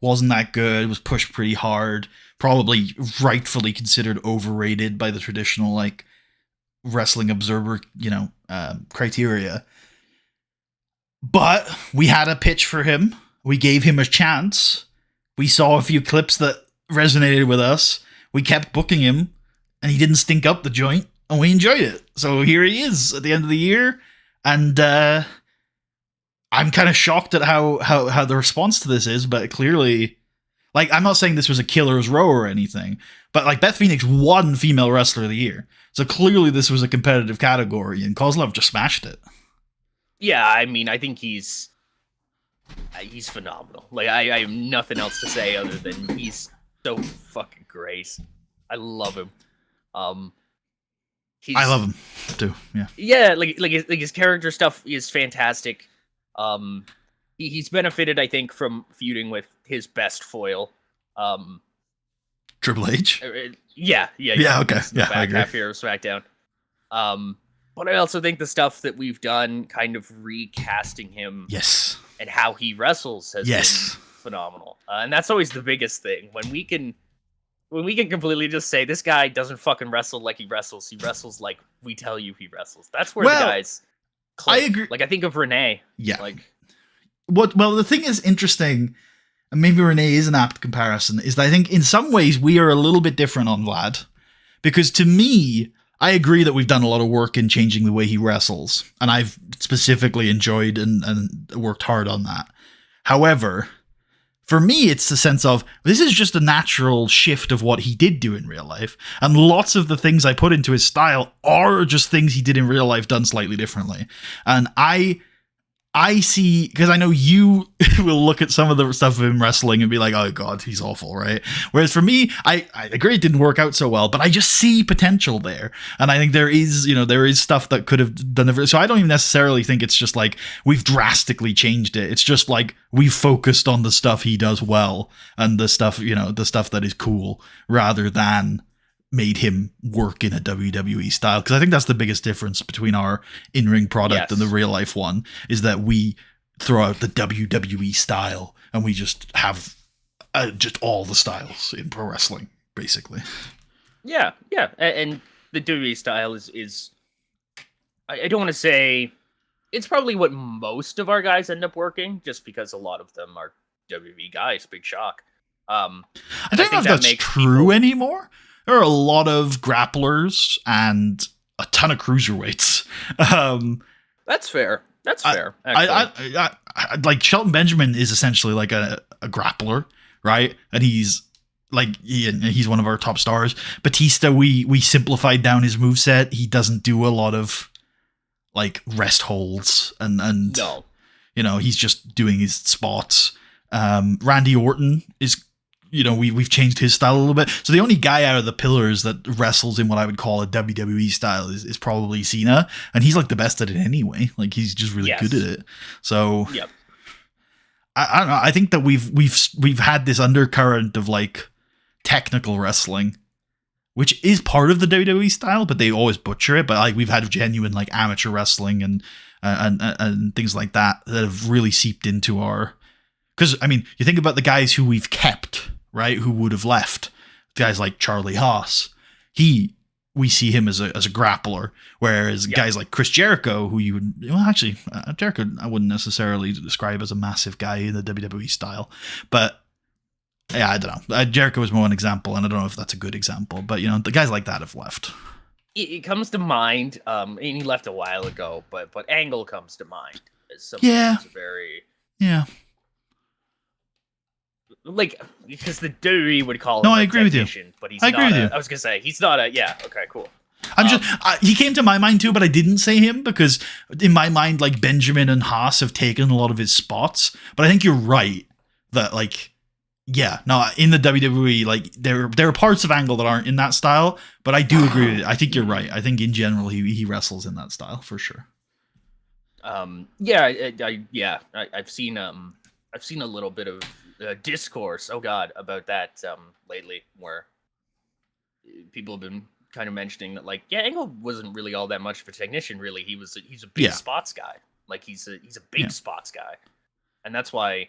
wasn't that good, was pushed pretty hard, probably rightfully considered overrated by the traditional wrestling observer, criteria. But we had a pitch for him. We gave him a chance. We saw a few clips that resonated with us. We kept booking him, and he didn't stink up the joint, and we enjoyed it. So here he is at the end of the year, and I'm kind of shocked at how the response to this is, but clearly, I'm not saying this was a killer's row or anything, but Beth Phoenix won Female Wrestler of the Year, so clearly this was a competitive category, and Kozlov just smashed it. Yeah, I mean, I think he's phenomenal. I have nothing else to say other than he's so fucking great. I love him. I love him too. Yeah. Yeah, his character stuff is fantastic. He's benefited, I think, from feuding with his best foil. Triple H. Yeah. Okay. Yeah, I agree. Half year of SmackDown. But I also think the stuff that we've done, kind of recasting him, and how he wrestles has been phenomenal. And that's always the biggest thing when we can completely just say this guy doesn't fucking wrestle like he wrestles like we tell you he wrestles. That's where the guys click. I agree. I think of Renee. Yeah. Well, the thing is interesting, and maybe Renee is an apt comparison, is that I think in some ways we are a little bit different on Vlad. Because to me, I agree that we've done a lot of work in changing the way he wrestles, and I've specifically enjoyed and worked hard on that. However, for me, it's the sense of this is just a natural shift of what he did do in real life. And lots of the things I put into his style are just things he did in real life done slightly differently. And I see, because I know you will look at some of the stuff of him wrestling and be like, oh God, he's awful, right? Whereas for me, I agree it didn't work out so well, but I just see potential there. And I think there is stuff that could have done it. So I don't even necessarily think it's just like we've drastically changed it. It's just like we've focused on the stuff he does well and the stuff that is cool rather than made him work in a WWE style, because I think that's the biggest difference between our in-ring product and the real life one, is that we throw out the WWE style and we just have just all the styles in pro wrestling, basically. Yeah, and the WWE style is I don't want to say it's probably what most of our guys end up working, just because a lot of them are WWE guys. Big shock. I don't know if that's true anymore. There are a lot of grapplers and a ton of cruiserweights. That's fair. That's fair. I like Shelton Benjamin is essentially like a grappler, right? And he's like he's one of our top stars. Batista, we simplified down his moveset. He doesn't do a lot of like rest holds and no. He's just doing his spots. Randy Orton is, we've changed his style a little bit. So the only guy out of the pillars that wrestles in what I would call a WWE style is probably Cena, and he's like the best at it anyway. Like he's just really good at it. So yep. I don't know. I think that we've had this undercurrent of like technical wrestling, which is part of the WWE style, but they always butcher it. But like we've had genuine like amateur wrestling and things like that have really seeped into our. Because I mean, you think about the guys who we've kept, right? Who would have left? Guys like Charlie Haas. We see him as a grappler, whereas guys like Chris Jericho, who you would Jericho, I wouldn't necessarily describe as a massive guy in the WWE style, but yeah, I don't know. Jericho is more an example, and I don't know if that's a good example, but the guys like that have left. It comes to mind, and he left a while ago, but Angle comes to mind as something that's very like, because the WWE would call him I agree with you. But he's not. I was gonna say he's not a. Yeah. Okay. Cool. He came to my mind too, but I didn't say him because in my mind, like Benjamin and Haas have taken a lot of his spots. But I think you're right that like, in the WWE, like there are parts of Angle that aren't in that style. But I do agree with it. I think you're right. I think in general he wrestles in that style for sure. I've seen a little bit of discourse, about that lately, where people have been kind of mentioning that, like, Angle wasn't really all that much of a technician. Really, he's a big spots guy. Like he's a big spots guy, and that's why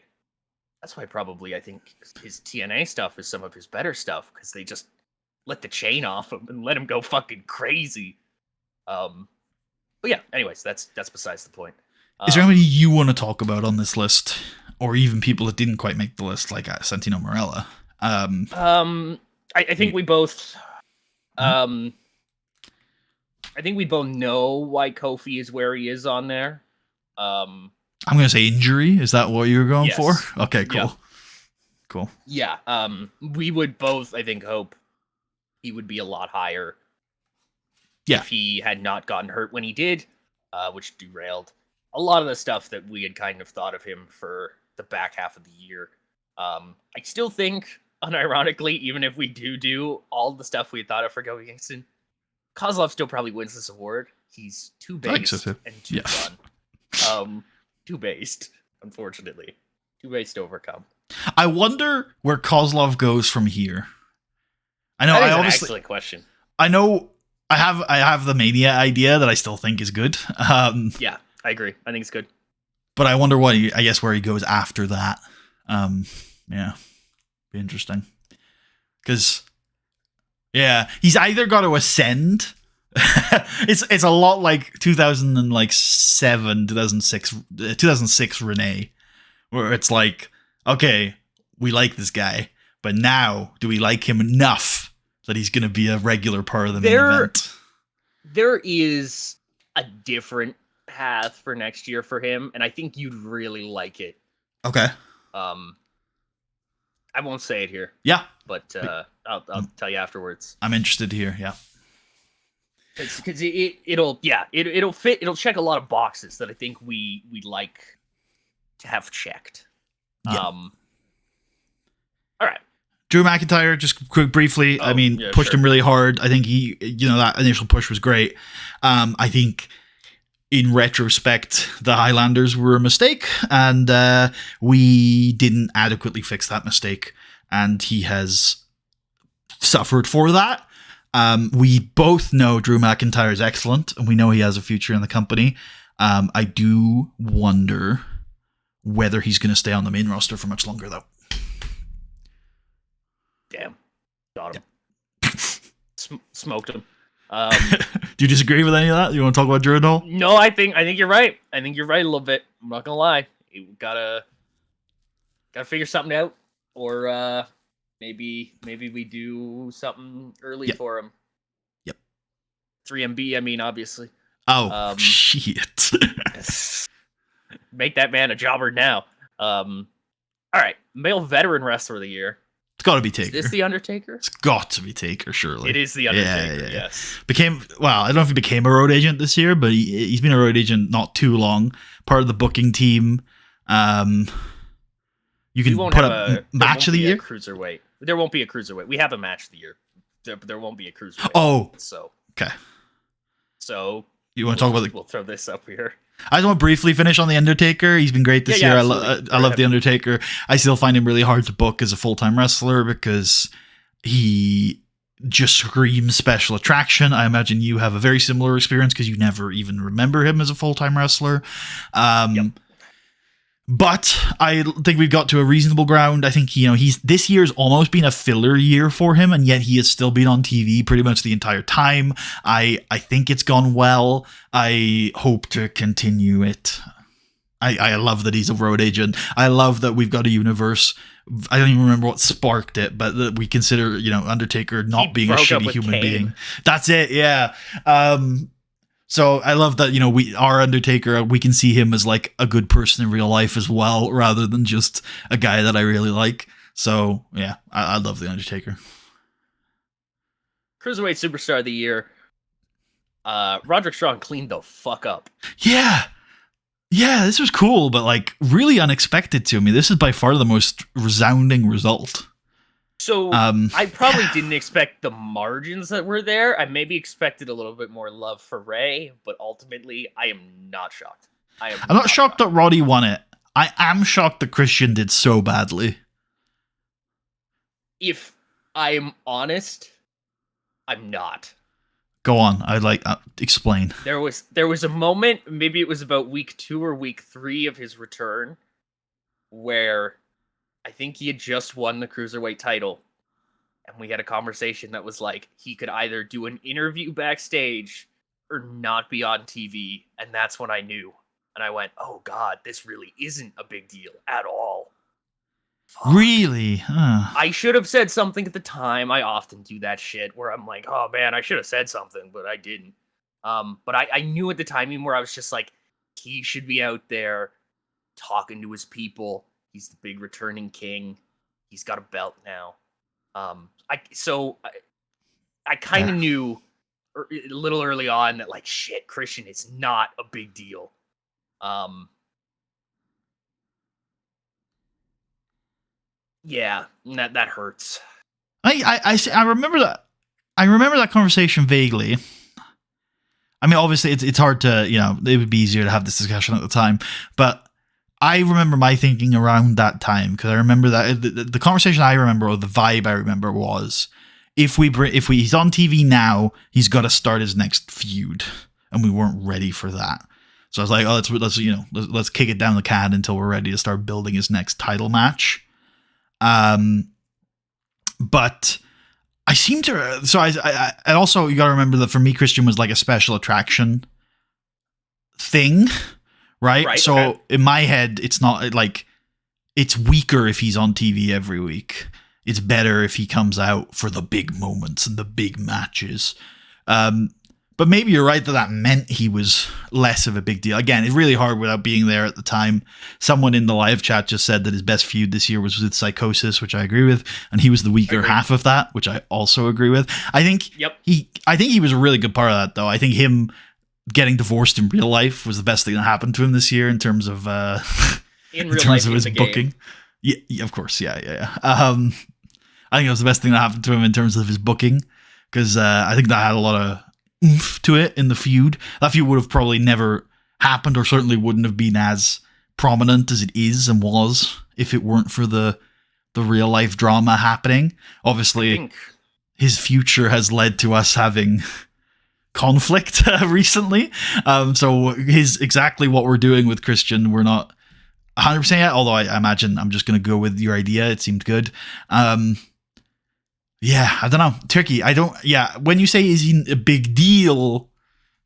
probably I think his TNA stuff is some of his better stuff, because they just let the chain off him and let him go fucking crazy. But yeah, anyways, that's besides the point. Is there anybody you want to talk about on this list? Or even people that didn't quite make the list, like Santino Marella. I think we both. I think we both know why Kofi is where he is on there. I'm gonna say injury. Is that what you were going for? Okay, cool. Yeah. Cool. Yeah. We would both, I think, hope he would be a lot higher. Yeah. If he had not gotten hurt when he did, which derailed a lot of the stuff that we had kind of thought of him for the back half of the year. I still think, unironically, even if we do all the stuff we had thought of for Kofi Kingston, Kozlov still probably wins this award. He's too based and too fun. Too based, unfortunately. Too based to overcome. I wonder where Kozlov goes from here. I know. That is an excellent question. I know. I have the Mania idea that I still think is good. Yeah, I agree. I think it's good. But I wonder where he goes after that. Be interesting. Because, he's either got to ascend. It's a lot like 2006 Renee, where it's like, okay, we like this guy, but now do we like him enough that he's going to be a regular part of the main event? There is a different path for next year for him, and I think you'd really like it. Okay. I won't say it here, Yeah, but I'll tell you afterwards. I'm interested to hear. Yeah. Because it'll fit. It'll check a lot of boxes that I think we'd like to have checked. Yeah. All right. Drew McIntyre, just briefly, pushed him really hard. I think that initial push was great. I think in retrospect, the Highlanders were a mistake, and we didn't adequately fix that mistake, and he has suffered for that. We both know Drew McIntyre is excellent, and we know he has a future in the company. I do wonder whether he's going to stay on the main roster for much longer, though. Damn. Got him. Smoked him. Do you disagree with any of that? You want to talk about Drew at all? No, I think you're right. I think you're right a little bit. I'm not gonna lie. You gotta figure something out, or maybe we do something early for him. Yep. 3MB. I mean, obviously. Oh shit! Make that man a jobber now. All right, male veteran wrestler of the year. It's got to be Taker. Is this The Undertaker? It's got to be Taker, surely. It is The Undertaker, yes. I don't know if he became a road agent this year, but he's been a road agent not too long. Part of the booking team. You can put a match of the year? Cruiserweight. There won't be a cruiserweight. We have a match of the year. There won't be a cruiserweight. Oh. So. Okay. So. You want to talk about We'll throw this up here. I just want to briefly finish on The Undertaker. He's been great this year. I love The Undertaker. I still find him really hard to book as a full-time wrestler because he just screams special attraction. I imagine you have a very similar experience because you never even remember him as a full-time wrestler. But I think we've got to a reasonable ground. I think, this year's almost been a filler year for him, and yet he has still been on TV pretty much the entire time. I think it's gone well. I hope to continue it. I love that he's a road agent. I love that we've got a universe. I don't even remember what sparked it, but that we consider, Undertaker not being a shitty human being. That's it, yeah. So I love that, our Undertaker, we can see him as like a good person in real life as well, rather than just a guy that I really like. So yeah, I love the Undertaker. Cruiserweight Superstar of the Year. Roderick Strong cleaned the fuck up. Yeah, this was cool, but like really unexpected to me. This is by far the most resounding result. So I probably didn't expect the margins that were there. I maybe expected a little bit more love for Ray, but ultimately I am not shocked. I'm not shocked that Roddy won it. I am shocked that Christian did so badly. If I'm honest, I'm not. Go on. I'd like explain. There was a moment, maybe it was about week 2 or week 3 of his return, where I think he had just won the Cruiserweight title, and we had a conversation that was like, he could either do an interview backstage or not be on TV, and that's when I knew. And I went, oh god, this really isn't a big deal at all. Fuck. Really? Huh. I should have said something at the time. I often do that shit where I'm like, oh man, I should have said something, but I didn't. But I knew at the timing where I was just like, he should be out there talking to his people. He's the big returning king. He's got a belt now. I kind of knew a little early on that like, shit, Christian is not a big deal. Yeah, that hurts. I remember that. I remember that conversation vaguely. I mean, obviously, it's hard to, it would be easier to have this discussion at the time, but I remember my thinking around that time because I remember that the conversation I remember, or the vibe I remember, was if he's on TV now, he's got to start his next feud, and we weren't ready for that. So I was like, oh, let's kick it down the can until we're ready to start building his next title match. But I seem to. So I also, you got to remember that for me, Christian was like a special attraction thing. Right? So okay. In my head, it's not like it's weaker if he's on TV every week. It's better if he comes out for the big moments and the big matches. But But maybe you're right that meant he was less of a big deal. Again, it's really hard without being there at the time. Someone in the live chat just said that his best feud this year was with Psychosis, which I agree with, and he was the weaker half of that, which I also agree with. I think he was a really good part of that, though. I think him getting divorced in real life was the best thing that happened to him this year in terms of his booking. Yeah, of course, yeah. I think it was the best thing that happened to him in terms of his booking, because I think that had a lot of oomph to it in the feud. That feud would have probably never happened, or certainly wouldn't have been as prominent as it is and was if it weren't for the real life drama happening. Obviously, his future has led to us having conflict recently. So exactly what we're doing with Christian, we're not 100% yet, although I imagine I'm just going to go with your idea. It seemed good. Yeah, I don't know. Tricky. When you say is he a big deal,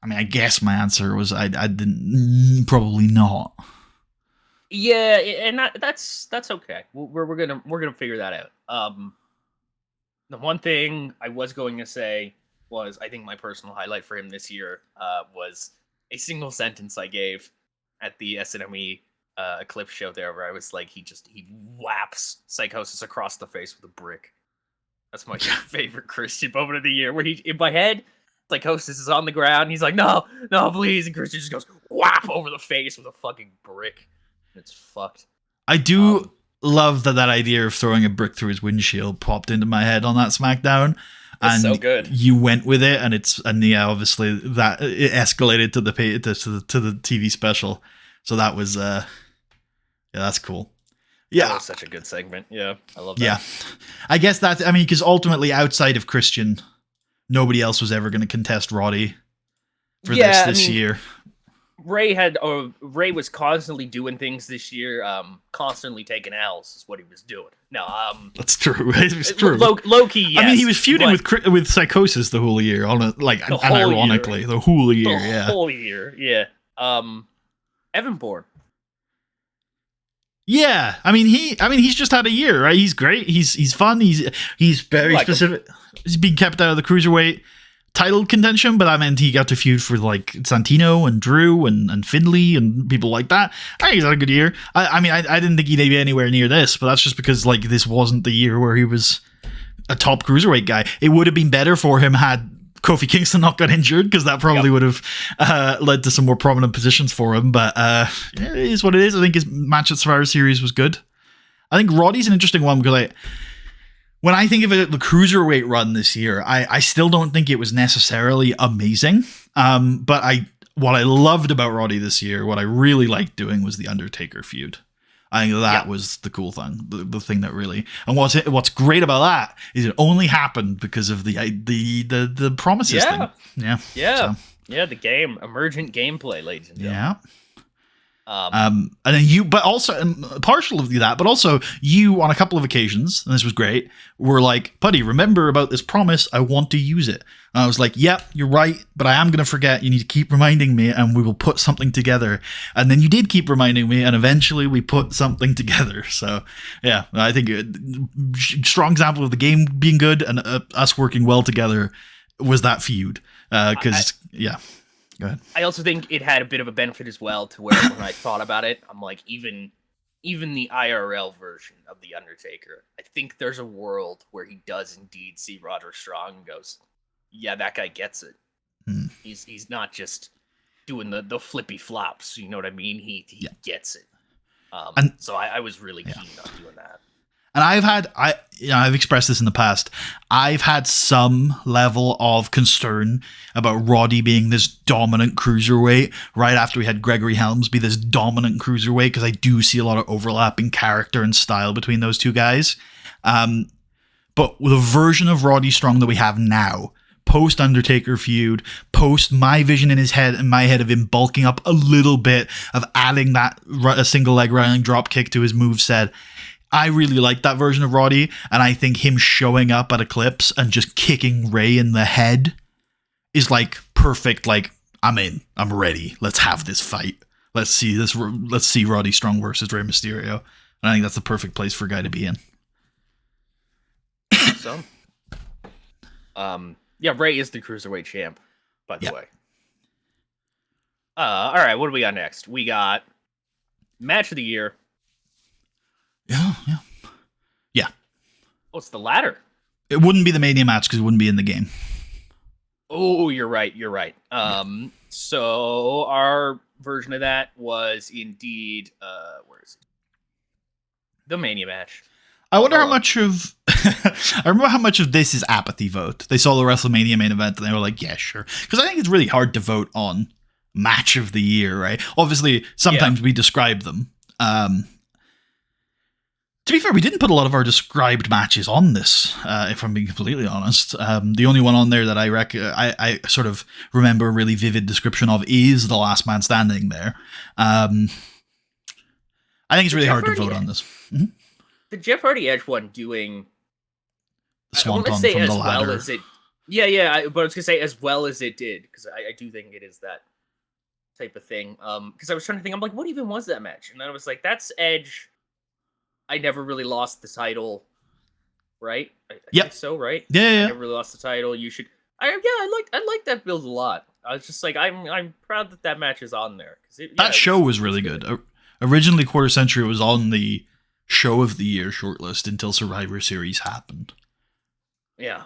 I mean, I guess my answer was I didn't, probably not. Yeah, and that's okay. We're gonna figure that out. The one thing I was going to say was I think my personal highlight for him this year was a single sentence I gave at the SNME Eclipse show there, where I was like, he whaps Psychosis across the face with a brick. That's my favorite Christian moment of the year, where in my head, Psychosis is on the ground, he's like, no, please, and Christian just goes whap over the face with a fucking brick. It's fucked. I do love that idea of throwing a brick through his windshield popped into my head on that SmackDown. It's so good. You went with it, and obviously that it escalated to the TV special. So that was that's cool. Yeah, that was such a good segment. Yeah, I love that. Yeah, I guess because ultimately outside of Christian, nobody else was ever going to contest Roddy for this year. Ray was constantly doing things this year, constantly taking L's is what he was doing. No, that's true. It was true. Low key, yes. I mean, he was feuding with Psychosis the whole year, unironically, the whole year. The whole year, yeah. Evan Bourne. Yeah, he's just had a year, right? He's great. He's fun. He's very specific. He's being kept out of the cruiserweight title contention, but that meant he got to feud for like Santino and Drew and Finley and people like that. I think he's had a good year. I didn't think he'd be anywhere near this, but that's just because like this wasn't the year where he was a top cruiserweight guy. It would have been better for him had Kofi Kingston not got injured, because that probably would have led to some more prominent positions for him. But it is what it is. I think his match at Survivor Series was good. I think Roddy's an interesting one, because when I think of it, the cruiserweight run this year, I still don't think it was necessarily amazing. But what I loved about Roddy this year, what I really liked doing, was the Undertaker feud. I think that was the cool thing, the thing that really. And what's great about that is it only happened because of the promises thing. Yeah. So. Yeah, the game, emergent gameplay, ladies and gentlemen. Yeah. And then but also partial of that, but also you on a couple of occasions, and this was great, were like, buddy, remember about this promise, I want to use it. And I was like, yep, you're right, but I am going to forget, you need to keep reminding me, and we will put something together. And then you did keep reminding me, and eventually we put something together. So yeah, I think strong example of the game being good and us working well together was that feud, because go ahead. I also think it had a bit of a benefit as well, to where when I thought about it, I'm like, even the IRL version of The Undertaker, I think there's a world where he does indeed see Roderick Strong and goes, yeah, that guy gets it. He's not just doing the flippy flops, you know what I mean? He gets it. So I was really keen on doing that. And I've expressed this in the past. I've had some level of concern about Roddy being this dominant cruiserweight right after we had Gregory Helms be this dominant cruiserweight, because I do see a lot of overlapping character and style between those two guys. But the version of Roddy Strong that we have now, post Undertaker feud, post my vision in my head of him bulking up a little bit, of adding a single leg running drop kick to his moveset, I really like that version of Roddy, and I think him showing up at Eclipse and just kicking Ray in the head is like perfect. Like, I'm in, I'm ready. Let's have this fight. Let's see this. Let's see Roddy Strong versus Rey Mysterio, and I think that's the perfect place for a guy to be in. So, Ray is the cruiserweight champ. by the Yeah. way. All right, what do we got next? We got match of the year. Yeah. Oh, it's the ladder. It wouldn't be the Mania match because it wouldn't be in the game. Oh, you're right. So our version of that was indeed where is it? The Mania match. I wonder how much of I remember how much of this is apathy vote. They saw the WrestleMania main event and they were like, yeah, sure. Because I think it's really hard to vote on match of the year, right? Obviously, sometimes we describe them. To be fair, we didn't put a lot of our described matches on this, if I'm being completely honest. The only one on there that I sort of remember a really vivid description of is the Last Man Standing there. I think it's really hard to vote on this. Mm-hmm. The Jeff Hardy Edge one doing The Swanton I want to say from as the ladder. well as it. Yeah, but I was gonna say as well as it did because I do think it is that type of thing. Because I was trying to think, I'm like, what even was that match? And then I was like, that's Edge. I never really lost the title, right? I think so, right? Yeah. I never really lost the title. You should. I like that build a lot. I was just like, I'm proud that match is on there That show was really good. Originally, Quarter Century was on the Show of the Year shortlist until Survivor Series happened. Yeah.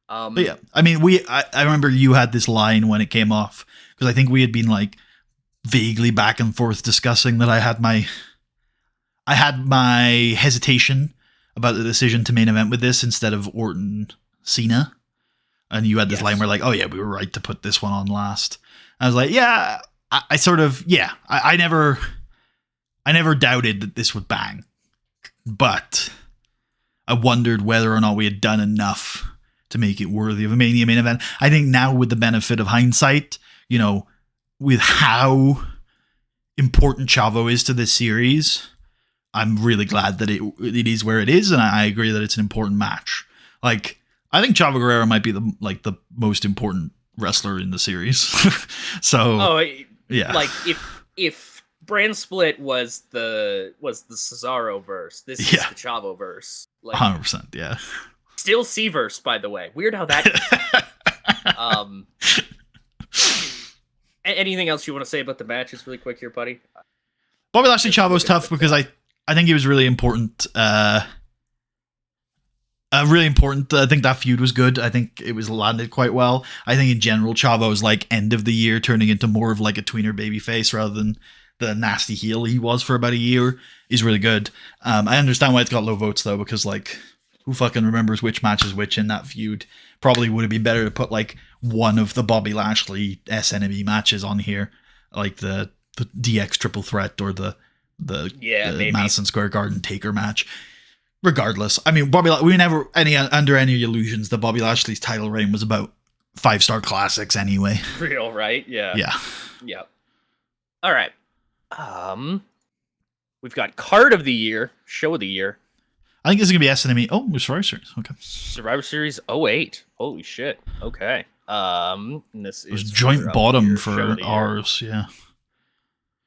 But yeah, I mean, I remember you had this line when it came off because I think we had been like vaguely back and forth discussing that I had my hesitation about the decision to main event with this instead of Orton Cena, and you had this line where like, oh yeah, we were right to put this one on last. I was like, yeah, I never doubted that this would bang, but I wondered whether or not we had done enough to make it worthy of a Mania main event. I think now with the benefit of hindsight, you know, with how important Chavo is to this series, I'm really glad that it is where it is, and I agree that it's an important match. Like, I think Chavo Guerrero might be the most important wrestler in the series. So, yeah, like if Brand Split was the Cesaro verse, this is the Chavo verse. Like 100%, yeah. Still C-verse, by the way. Weird how that. Anything else you want to say about the matches, really quick here, buddy? Bobby Lashley Chavo's tough because I think it was really important. Really important. I think that feud was good. I think it was landed quite well. I think in general, Chavo's like end of the year turning into more of like a tweener babyface rather than the nasty heel he was for about a year is really good. I understand why it's got low votes though, because like who fucking remembers which match is which in that feud? Probably would have been better to put like one of the Bobby Lashley SNME matches on here, like the DX Triple Threat or the Madison Square Garden Taker match. Regardless, I mean, we were never under any illusions that Bobby Lashley's title reign was about 5-star classics anyway. Real, right? Yeah. All right. We've got Card of the Year, Show of the Year. I think this is gonna be SNME. Oh, Survivor Series. Okay. Survivor Series 08. Holy shit. Okay. And this was is joint bottom for ours. Yeah.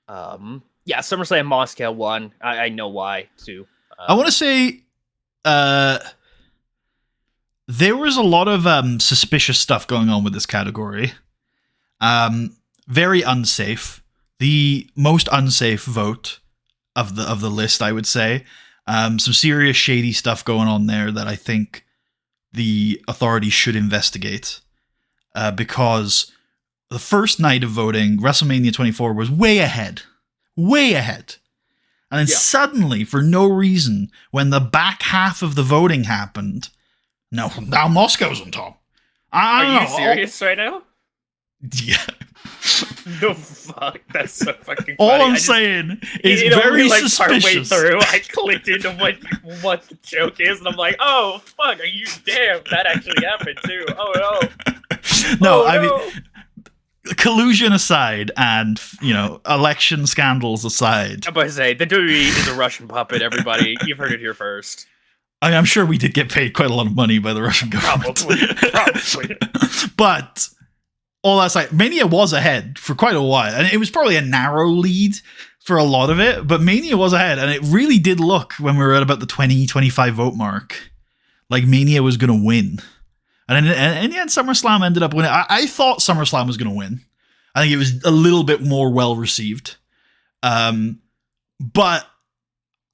Yeah. SummerSlam Moscow won. I know why too. I want to say, there was a lot of suspicious stuff going on with this category. Very unsafe. The most unsafe vote of the list, I would say. Some serious shady stuff going on there that I think the authorities should investigate. Because the first night of voting, WrestleMania 24 was way ahead. And then suddenly, for no reason, when the back half of the voting happened, now Moscow's on top. Are you serious right now? Yeah. No fuck, that's so fucking funny. All I'm saying is very suspicious. Partway through, I clicked into what the joke is, and I'm like, oh fuck, damn, that actually happened too. Oh no. I mean, collusion aside, and election scandals aside. I'm about to say the WWE is a Russian puppet. Everybody, you've heard it here first. I'm sure we did get paid quite a lot of money by the Russian government. Probably. But all that aside, Mania was ahead for quite a while, and it was probably a narrow lead for a lot of it. But Mania was ahead, and it really did look when we were at about the 20-25 vote mark like Mania was going to win. And in the end, SummerSlam ended up winning. I thought SummerSlam was going to win. I think it was a little bit more well received. But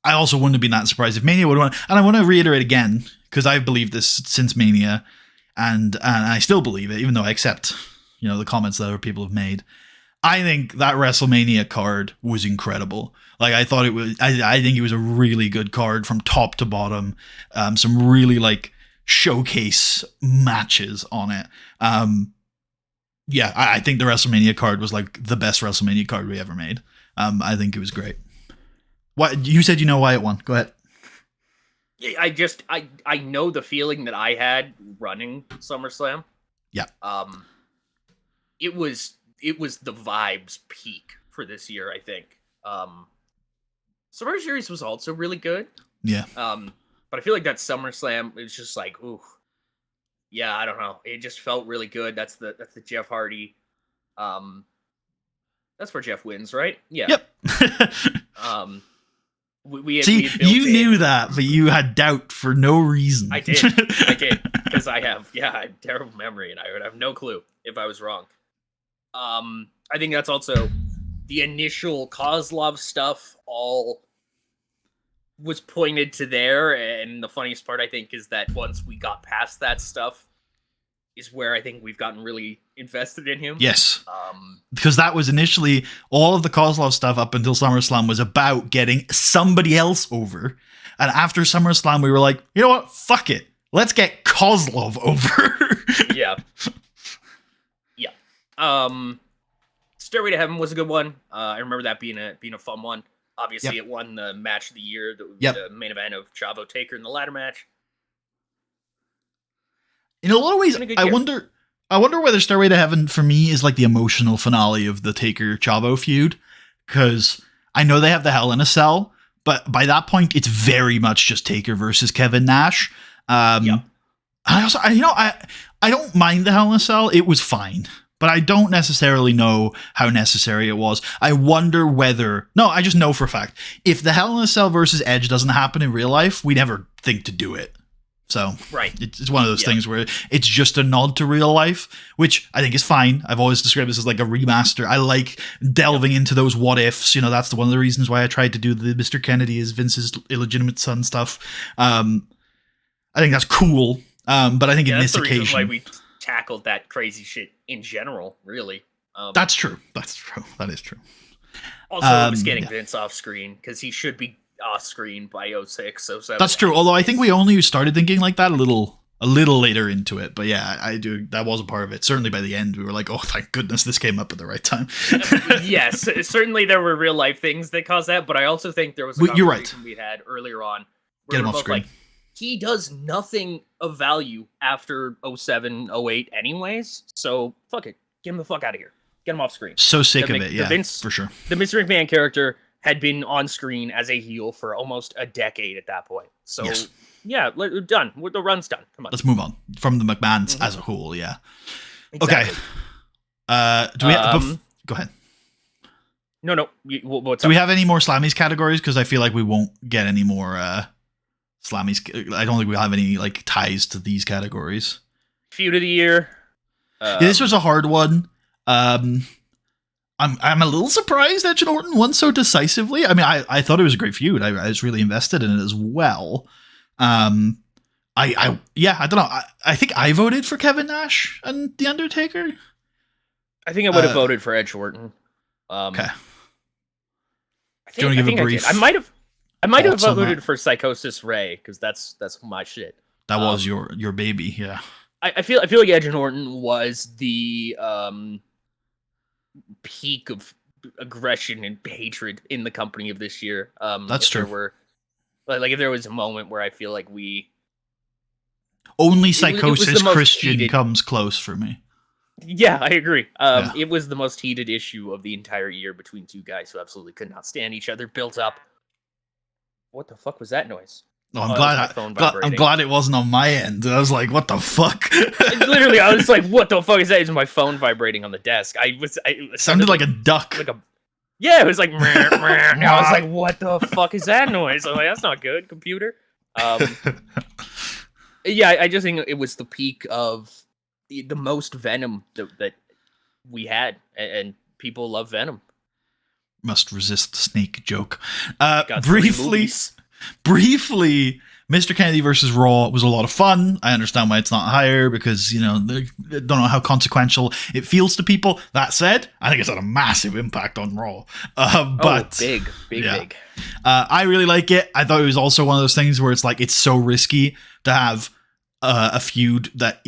I also wouldn't have been that surprised if Mania would have won. And I want to reiterate again, because I've believed this since Mania, and I still believe it, even though I accept, the comments that other people have made. I think that WrestleMania card was incredible. Like, I thought it was, I think it was a really good card from top to bottom. Some really, showcase matches on it. I think the WrestleMania card was, the best WrestleMania card we ever made. I think it was great. What you said, why it won. Go ahead. I know the feeling that I had running SummerSlam. Yeah. It was the vibes peak for this year, I think. Survivor Series was also really good. Yeah. But I feel like that SummerSlam is just ooh. Yeah, I don't know. It just felt really good. That's the Jeff Hardy. That's where Jeff wins, right? Yeah. Yep. We you knew that, but you had doubt for no reason. I did, because I have a terrible memory, and I would have no clue if I was wrong. I think that's also the initial Kozlov stuff all was pointed to there, and the funniest part, I think, is that once we got past that stuff is where I think we've gotten really invested in him. Yes. Because that was initially all of the Kozlov stuff up until SummerSlam was about getting somebody else over. And after SummerSlam, we were like, you know what? Fuck it. Let's get Kozlov over. Yeah. Stairway to Heaven was a good one. I remember that being a fun one. Obviously, It won the match of the year, the main event of Chavo Taker in the ladder match. In a lot of ways, I wonder whether Stairway to Heaven for me is the emotional finale of the Taker Chavo feud, because I know they have the Hell in a Cell, but by that point it's very much just Taker versus Kevin Nash. I also, I don't mind the Hell in a Cell. It was fine, but I don't necessarily know how necessary it was. I wonder whether, I just know for a fact, if the Hell in a Cell versus Edge doesn't happen in real life, we never think to do it. So right. It's one of those things where it's just a nod to real life, which I think is fine. I've always described this as a remaster. I like delving into those what ifs. That's one of the reasons why I tried to do the Mr. Kennedy as Vince's illegitimate son stuff. I think that's cool. But I think in this occasion, reason why we tackled that crazy shit in general, really. That's true. That is true. Also, it was getting Vince off screen because he should be off screen by 06, 07. That's true. Although I think we only started thinking like that a little later into it. But yeah, I do. That was a part of it. Certainly by the end, we were like, oh, thank goodness this came up at the right time. Yes, certainly there were real life things that caused that. But I also think there was a conversation we had earlier on. Get him off screen. He does nothing of value after 07, 08 anyways. So fuck it. Get him the fuck out of here. Get him off screen. So sick of it. Yeah, for sure. The Mr. McMahon character had been on screen as a heel for almost a decade at that point. So, we're done. The run's done. Come on. Let's move on from the McMahons as a whole, yeah. Exactly. Okay. Do we have... go ahead. No. What's Do we have any more Slammies categories? Because I feel like we won't get any more Slammies. I don't think we'll have any ties to these categories. Feud of the year. This was a hard one. I'm a little surprised Edge and Orton won so decisively. I mean, I thought it was a great feud. I was really invested in it as well. I don't know. I think I voted for Kevin Nash and The Undertaker. I think I would have voted for Edge Orton. Okay. Do you want to give a brief? I might have voted for Psychosis Ray because that's my shit. That was your baby, yeah. I feel like Edge and Orton was the peak of aggression and hatred in the company of this year. That's true. If there was a moment where I feel like only Psychosis Christian comes close for me. Yeah, I agree. It was the most heated issue of the entire year between two guys who absolutely could not stand each other. Built up. What the fuck was that noise? Oh, I'm glad it wasn't on my end. I was like, what the fuck? Literally, I was like, what the fuck is that? It's my phone vibrating on the desk. It sounded like a duck. Yeah, it was like, meh, meh. And I was like, what the fuck is that noise? I'm like, that's not good, computer. Yeah, I just think it was the peak of the most venom that we had, and people love venom. Must resist the snake joke. Got 3 Briefly, movies. Mr. Kennedy versus Raw was a lot of fun. I understand why it's not higher because, they don't know how consequential it feels to people. That said, I think it's had a massive impact on Raw. But big. I really like it. I thought it was also one of those things where it's like it's so risky to have a feud that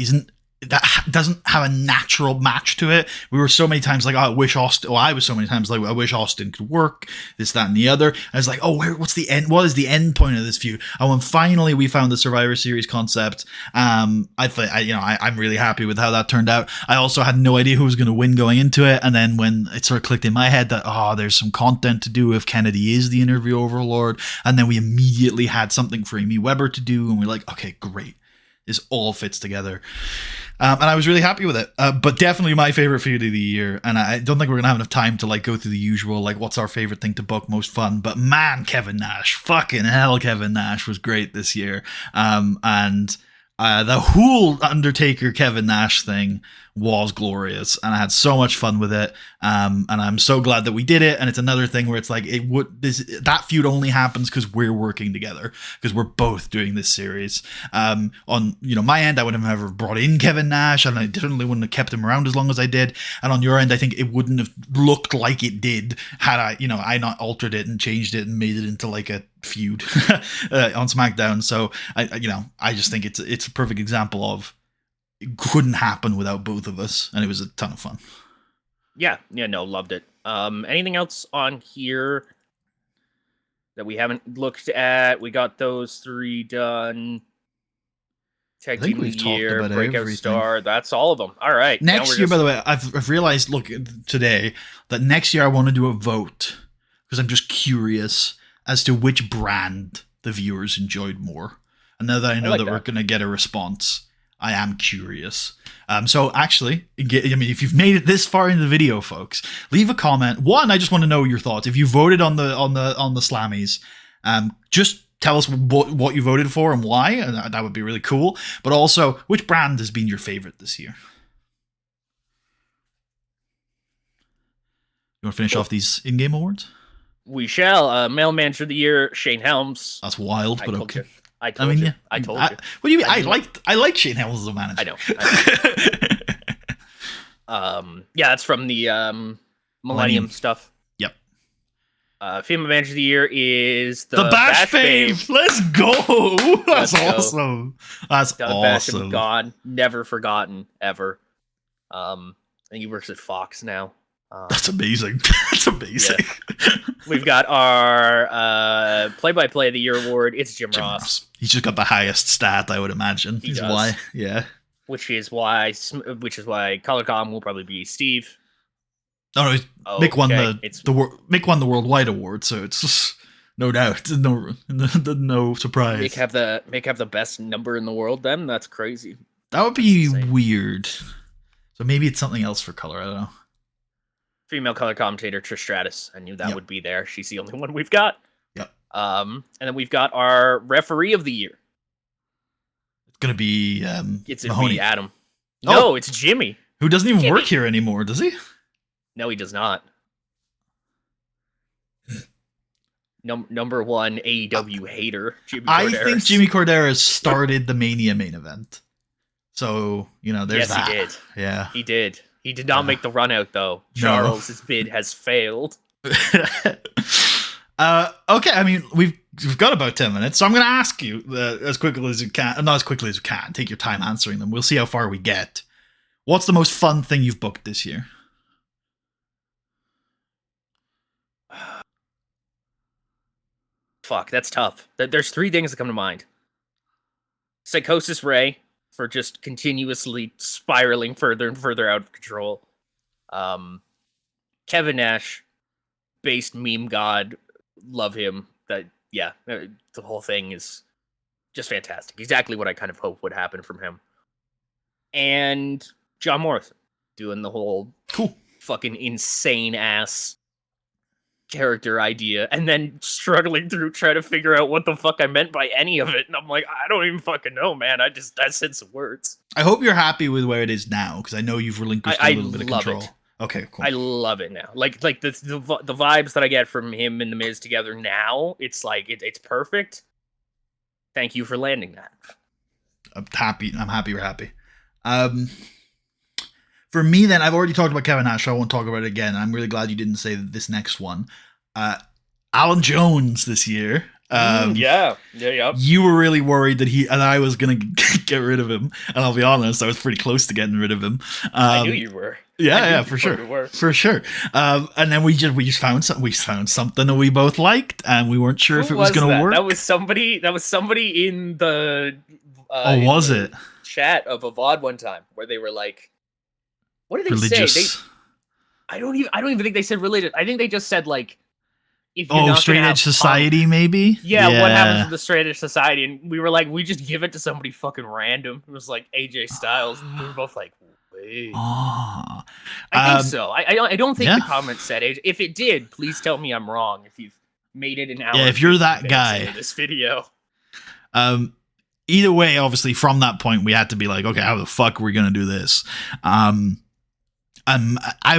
doesn't have a natural match to it. We were so many times like, oh, I wish Austin. Well, I was so many times like, I wish Austin could work this, that, and the other. And I was like, oh, what's the end? What is the end point of this feud? And when finally we found the Survivor Series concept, I'm really happy with how that turned out. I also had no idea who was going to win going into it, and then when it sort of clicked in my head that there's some content to do if Kennedy is the interview overlord, and then we immediately had something for Amy Weber to do, and we're like, okay, great. This all fits together. And I was really happy with it. But definitely my favorite feud of the year. And I don't think we're going to have enough time to go through the usual, what's our favorite thing to book, most fun. But man, Kevin Nash, fucking hell, Kevin Nash was great this year. And the whole Undertaker Kevin Nash thing was glorious, and I had so much fun with it. And I'm so glad that we did it. And it's another thing where it's like that feud only happens because we're working together, because we're both doing this series. On my end, I wouldn't have ever brought in Kevin Nash, and I definitely wouldn't have kept him around as long as I did. And on your end, I think it wouldn't have looked like it did had I not altered it and changed it and made it into a feud on SmackDown. So I just think it's a perfect example of it couldn't happen without both of us, and it was a ton of fun. Yeah, loved it. Anything else on here that we haven't looked at? We got those 3 done. Tag Team of the Year, Breakout everything. Star. That's all of them. All right. Next year, by the way, I've realized, today, that next year I want to do a vote, because I'm just curious as to which brand the viewers enjoyed more. And now that I know that we're going to get a response, I am curious. So actually, if you've made it this far in the video, folks, leave a comment. One, I just want to know your thoughts. If you voted on the Slammies, just tell us what you voted for and why, and that would be really cool. But also, which brand has been your favorite this year? You want to finish off these in-game awards? We shall. Male Manager of the Year, Shane Helms. That's wild, but okay. I told you. What do you mean? I like Shane Helms as a manager. I know. Yeah, that's from the Millennium stuff. Yep. Female Manager of the Year is the Bash Babe. Let's go. That's awesome. That's the awesome. Bash Babe gone, never forgotten ever. I think he works at Fox now. That's amazing. That's amazing. Yeah. We've got our play-by-play of the year award. It's Jim Ross. He's just got the highest stat, I would imagine. He does. Why? Yeah. Which is why Colorcom will probably be Steve. No, Mick won Mick won the worldwide award, so it's just, no doubt, no surprise. Mick have the best number in the world. Then that's crazy. That would be weird. So maybe it's something else for color. I don't know. Female color commentator Trish Stratus. I knew that would be there. She's the only one we've got. Yep. And then we've got our referee of the year. It's gonna be it's Mahoney. Gonna be Adam. No, it's Jimmy. Who doesn't even work here anymore, does he? No, he does not. Number 1 AEW hater, Jimmy Corderas. I think Jimmy Corderas started the Mania main event. So, there's that. Yes, he did. Yeah. He did. He did not make the run out, though. Charles' bid has failed. Okay, I mean, we've got about 10 minutes, so I'm going to ask you as quickly as you can. Not as quickly as you can. Take your time answering them. We'll see how far we get. What's the most fun thing you've booked this year? Fuck, that's tough. There's 3 things that come to mind. Psychosis Ray, for just continuously spiraling further and further out of control. Kevin Nash, based meme god, love him. The whole thing is just fantastic. Exactly what I kind of hoped would happen from him. And John Morrison doing the whole fucking insane ass character idea and then struggling through trying to figure out what the fuck I meant by any of it. And I'm like, I don't even fucking know, man. I said some words. I hope you're happy with where it is now, because I know you've relinquished a little bit of control. It. Okay, cool. I love it now. Like the vibes that I get from him and the Miz together now, it's like it's perfect. Thank you for landing that. I'm happy you're happy. For me, then, I've already talked about Kevin Nash, so I won't talk about it again. I'm really glad you didn't say this next one. Alan Jones this year. Yeah. You were really worried that I was going to get rid of him. And I'll be honest, I was pretty close to getting rid of him. I knew you were. Yeah, for sure. For sure. And then we just found something that we both liked, and we weren't sure if it was going to work. That was somebody in the was it? Chat of a VOD one time where they were like, what did they religious. say? I don't even think they said related. I think they just said like, if you're straight edge society, maybe. Yeah, what happens to the straight edge society? And we were like, we just give it to somebody fucking random. It was like AJ Styles, and we were both like, wait. I think so. I don't think the comment said AJ. If it did, please tell me I'm wrong. If you've made it an hour. Yeah, if you're that guy. This video. Either way, obviously, from that point, we had to be like, okay, how the fuck are we gonna do this? I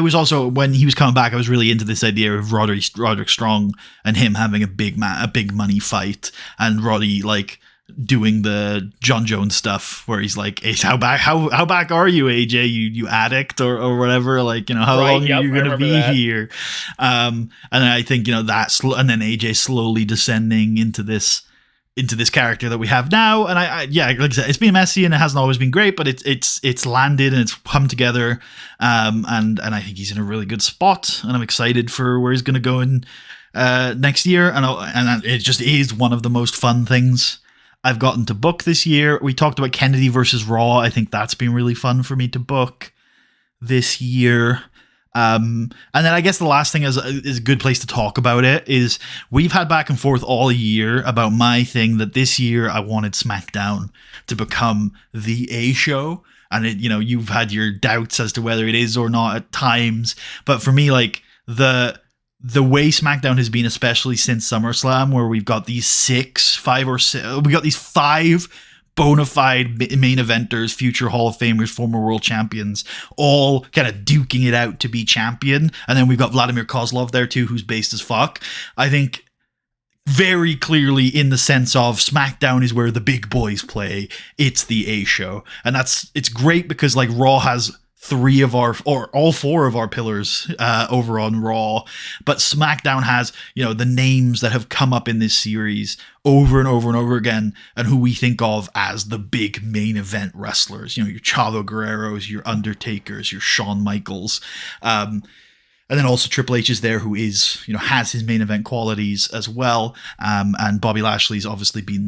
was also, when he was coming back, I was really into this idea of Roderick Strong and him having a big money fight, and Roddy like doing the John Jones stuff where he's like, hey, how back are you, AJ? You addict or whatever? Like, you know, how long are you gonna be here? And I think, you know, and then AJ slowly descending into this character that we have now, and I like I said, it's been messy and it hasn't always been great, but it's landed and it's come together, and I think he's in a really good spot, and I'm excited for where he's going to go in next year, and it just is one of the most fun things I've gotten to book this year. We talked about Kennedy versus Raw. I think that's been really fun for me to book this year. And then I guess the last thing is a good place to talk about it is we've had back and forth all year about my thing that this year I wanted SmackDown to become the A show. And it, you know, you've had your doubts as to whether it is or not at times. But for me, like the way SmackDown has been, especially since SummerSlam, where we've got these five bona fide main eventers, future Hall of Famers, former world champions, all kind of duking it out to be champion. And then we've got Vladimir Kozlov there too, who's based as fuck. I think very clearly in the sense of SmackDown is where the big boys play. It's the A show. And it's great because like Raw has all four of our pillars over on Raw, but SmackDown has, you know, the names that have come up in this series over and over and over again, and who we think of as the big main event wrestlers. You know, your Chavo Guerreros, your Undertakers, your Shawn Michaels, and then also Triple H is there, who is, you know, has his main event qualities as well, and Bobby Lashley's obviously been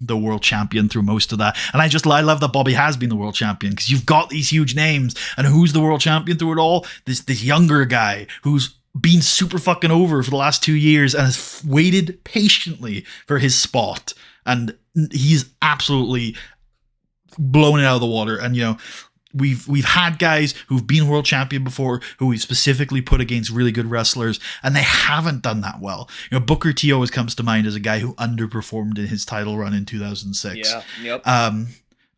the world champion through most of that. And I love that Bobby has been the world champion, because you've got these huge names, and who's the world champion through it all? This younger guy who's been super fucking over for the last 2 years and has waited patiently for his spot, and he's absolutely blown it out of the water. And, you know, we've had guys who've been world champion before, who we've specifically put against really good wrestlers, and they haven't done that well. You know, Booker T always comes to mind as a guy who underperformed in his title run in 2006. Yeah, yep.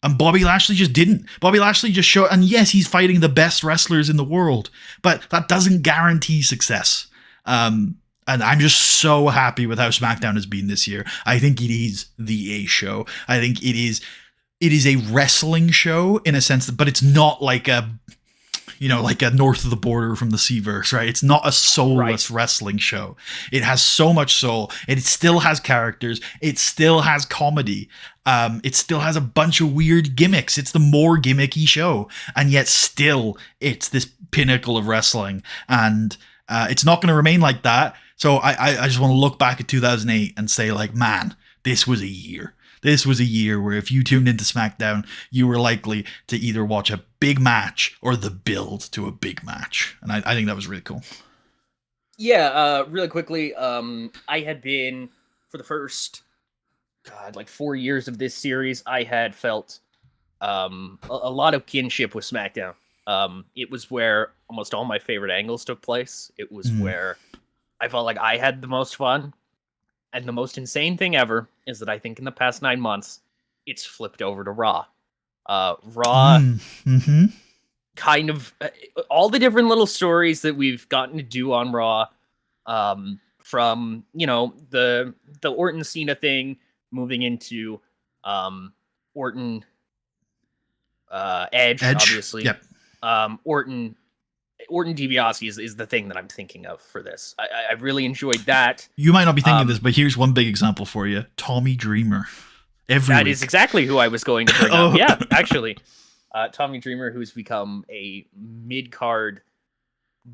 And Bobby Lashley just didn't. Bobby Lashley just showed, and yes, he's fighting the best wrestlers in the world, but that doesn't guarantee success. And I'm just so happy with how SmackDown has been this year. I think it is the A show. I think it is a wrestling show in a sense, but it's not like a North of the Border from the Seaverse, right? It's not a soulless wrestling show. It has so much soul. It still has characters. It still has comedy. It still has a bunch of weird gimmicks. It's the more gimmicky show, and yet still it's this pinnacle of wrestling. And it's not going to remain like that. So I just want to look back at 2008 and say, like, man, this was a year. This was a year where if you tuned into SmackDown, you were likely to either watch a big match or the build to a big match. And I think that was really cool. Yeah, really quickly, I had been, for the first, 4 years of this series, I had felt a lot of kinship with SmackDown. It was where almost all my favorite angles took place. It was where I felt like I had the most fun. And the most insane thing ever is that I think in the past 9 months, it's flipped over to Raw. Raw Mm-hmm. kind of all the different little stories that we've gotten to do on Raw, from the Orton Cena thing, moving into Orton Edge, obviously. Yep. Orton DiBiase is the thing that I'm thinking of for this. I really enjoyed that. You might not be thinking this, but here's one big example for you: Tommy Dreamer. That is exactly who I was going to bring up. Oh. Yeah, actually. Tommy Dreamer, who's become a mid-card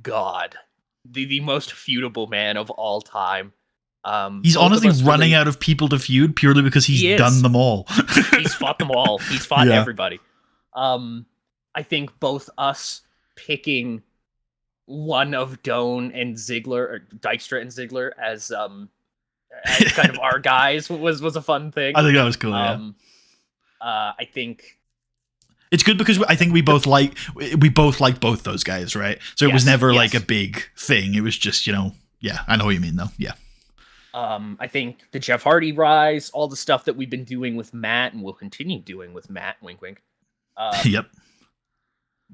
god. The most feudable man of all time. He's both of honestly us running really- out of people to feud purely because He he's is. done them all. He's fought them all. He's fought Yeah. everybody. I think both us picking one of Doan and Ziggler, or Dykstra and Ziggler, as kind of our guys was a fun thing. I think that was cool. Yeah. I think It's good because I think we both like both those guys, right? So it was Yes, never yes. like a big thing. It was just, yeah, I know what you mean though. Yeah. I think the Jeff Hardy rise, all the stuff that we've been doing with Matt and will continue doing with Matt, wink wink. Yep.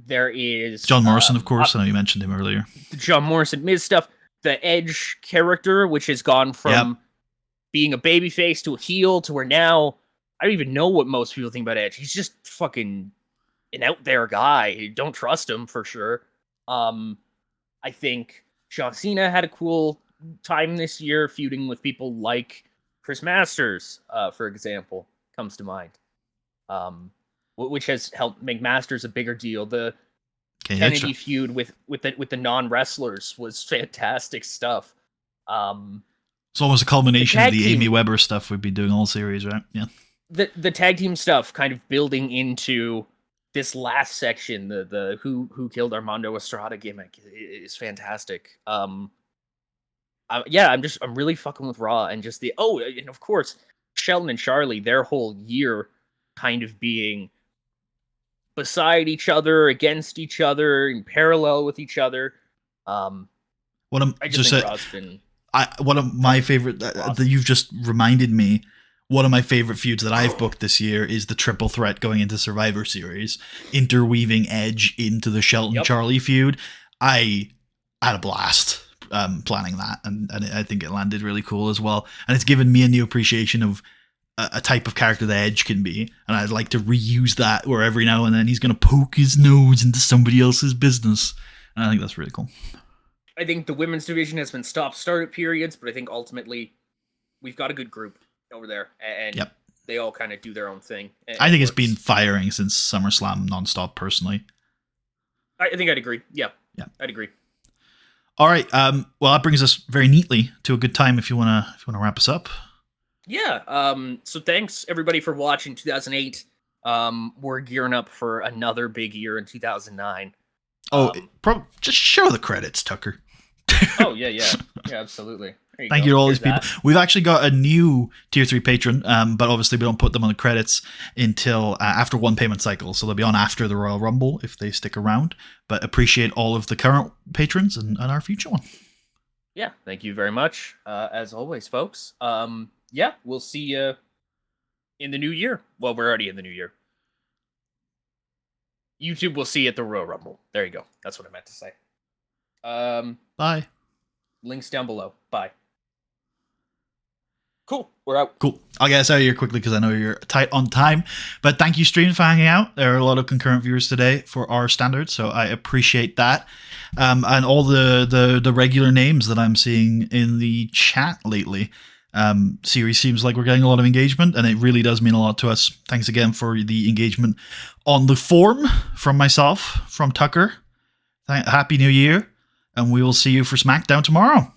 There is John Morrison, of course. I know you mentioned him earlier. the John Morrison Miz stuff, the Edge character, which has gone from being a babyface to a heel to where now I don't even know what most people think about Edge. He's just fucking an out there guy. You don't trust him for sure. I think John Cena had a cool time this year feuding with people like Chris Masters, for example, comes to mind. Which has helped make Masters a bigger deal. The Okay, Kennedy feud with the non-wrestlers was fantastic stuff. it's almost a culmination of tag the team- Amy Weber stuff we've been doing all series, right? Yeah. The tag team stuff kind of building into this last section, the who killed Armando Estrada gimmick is fantastic. I'm really fucking with Raw, and just and of course Shelton and Charlie, their whole year kind of being beside each other, against each other, in parallel with each other. What I'm I just think Raw's been one of my favorite that you've just reminded me. One of my favorite feuds that I've booked this year is the triple threat going into Survivor Series, interweaving Edge into the Shelton Charlie feud. I had a blast planning that, and I think it landed really cool as well. And it's given me a new appreciation of a type of character that Edge can be, and I'd like to reuse that where every now and then he's going to poke his nose into somebody else's business. And I think that's really cool. I think the women's division has been stop-start at periods, but I think ultimately we've got a good group over there, and they all kind of do their own thing. I think it's been firing since SummerSlam nonstop, personally. I think I'd agree. Yeah, I'd agree. All right. Well, that brings us very neatly to a good time if you wanna wrap us up. Yeah. So thanks everybody for watching 2008. We're gearing up for another big year in 2009. Just show the credits, Tucker. Yeah, absolutely. Thank you to all these people. We've actually got a new tier 3 patron, but obviously we don't put them on the credits until after one payment cycle, so they'll be on after the Royal Rumble if they stick around. But appreciate all of the current patrons and our future one. Yeah, thank you very much. As always, folks. We'll see you in the new year. Well, we're already in the new year. YouTube will see you at the Royal Rumble. There you go. That's what I meant to say. Bye. Links down below. Bye. Cool. We're out. Cool. I'll get us out of here quickly because I know you're tight on time. But thank you, stream, for hanging out. There are a lot of concurrent viewers today for our standards, so I appreciate that. And all the regular names that I'm seeing in the chat lately. Series seems like we're getting a lot of engagement, and it really does mean a lot to us. Thanks again for the engagement on the forum from myself, from Tucker. Happy New Year, and we will see you for SmackDown tomorrow.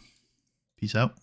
Peace out.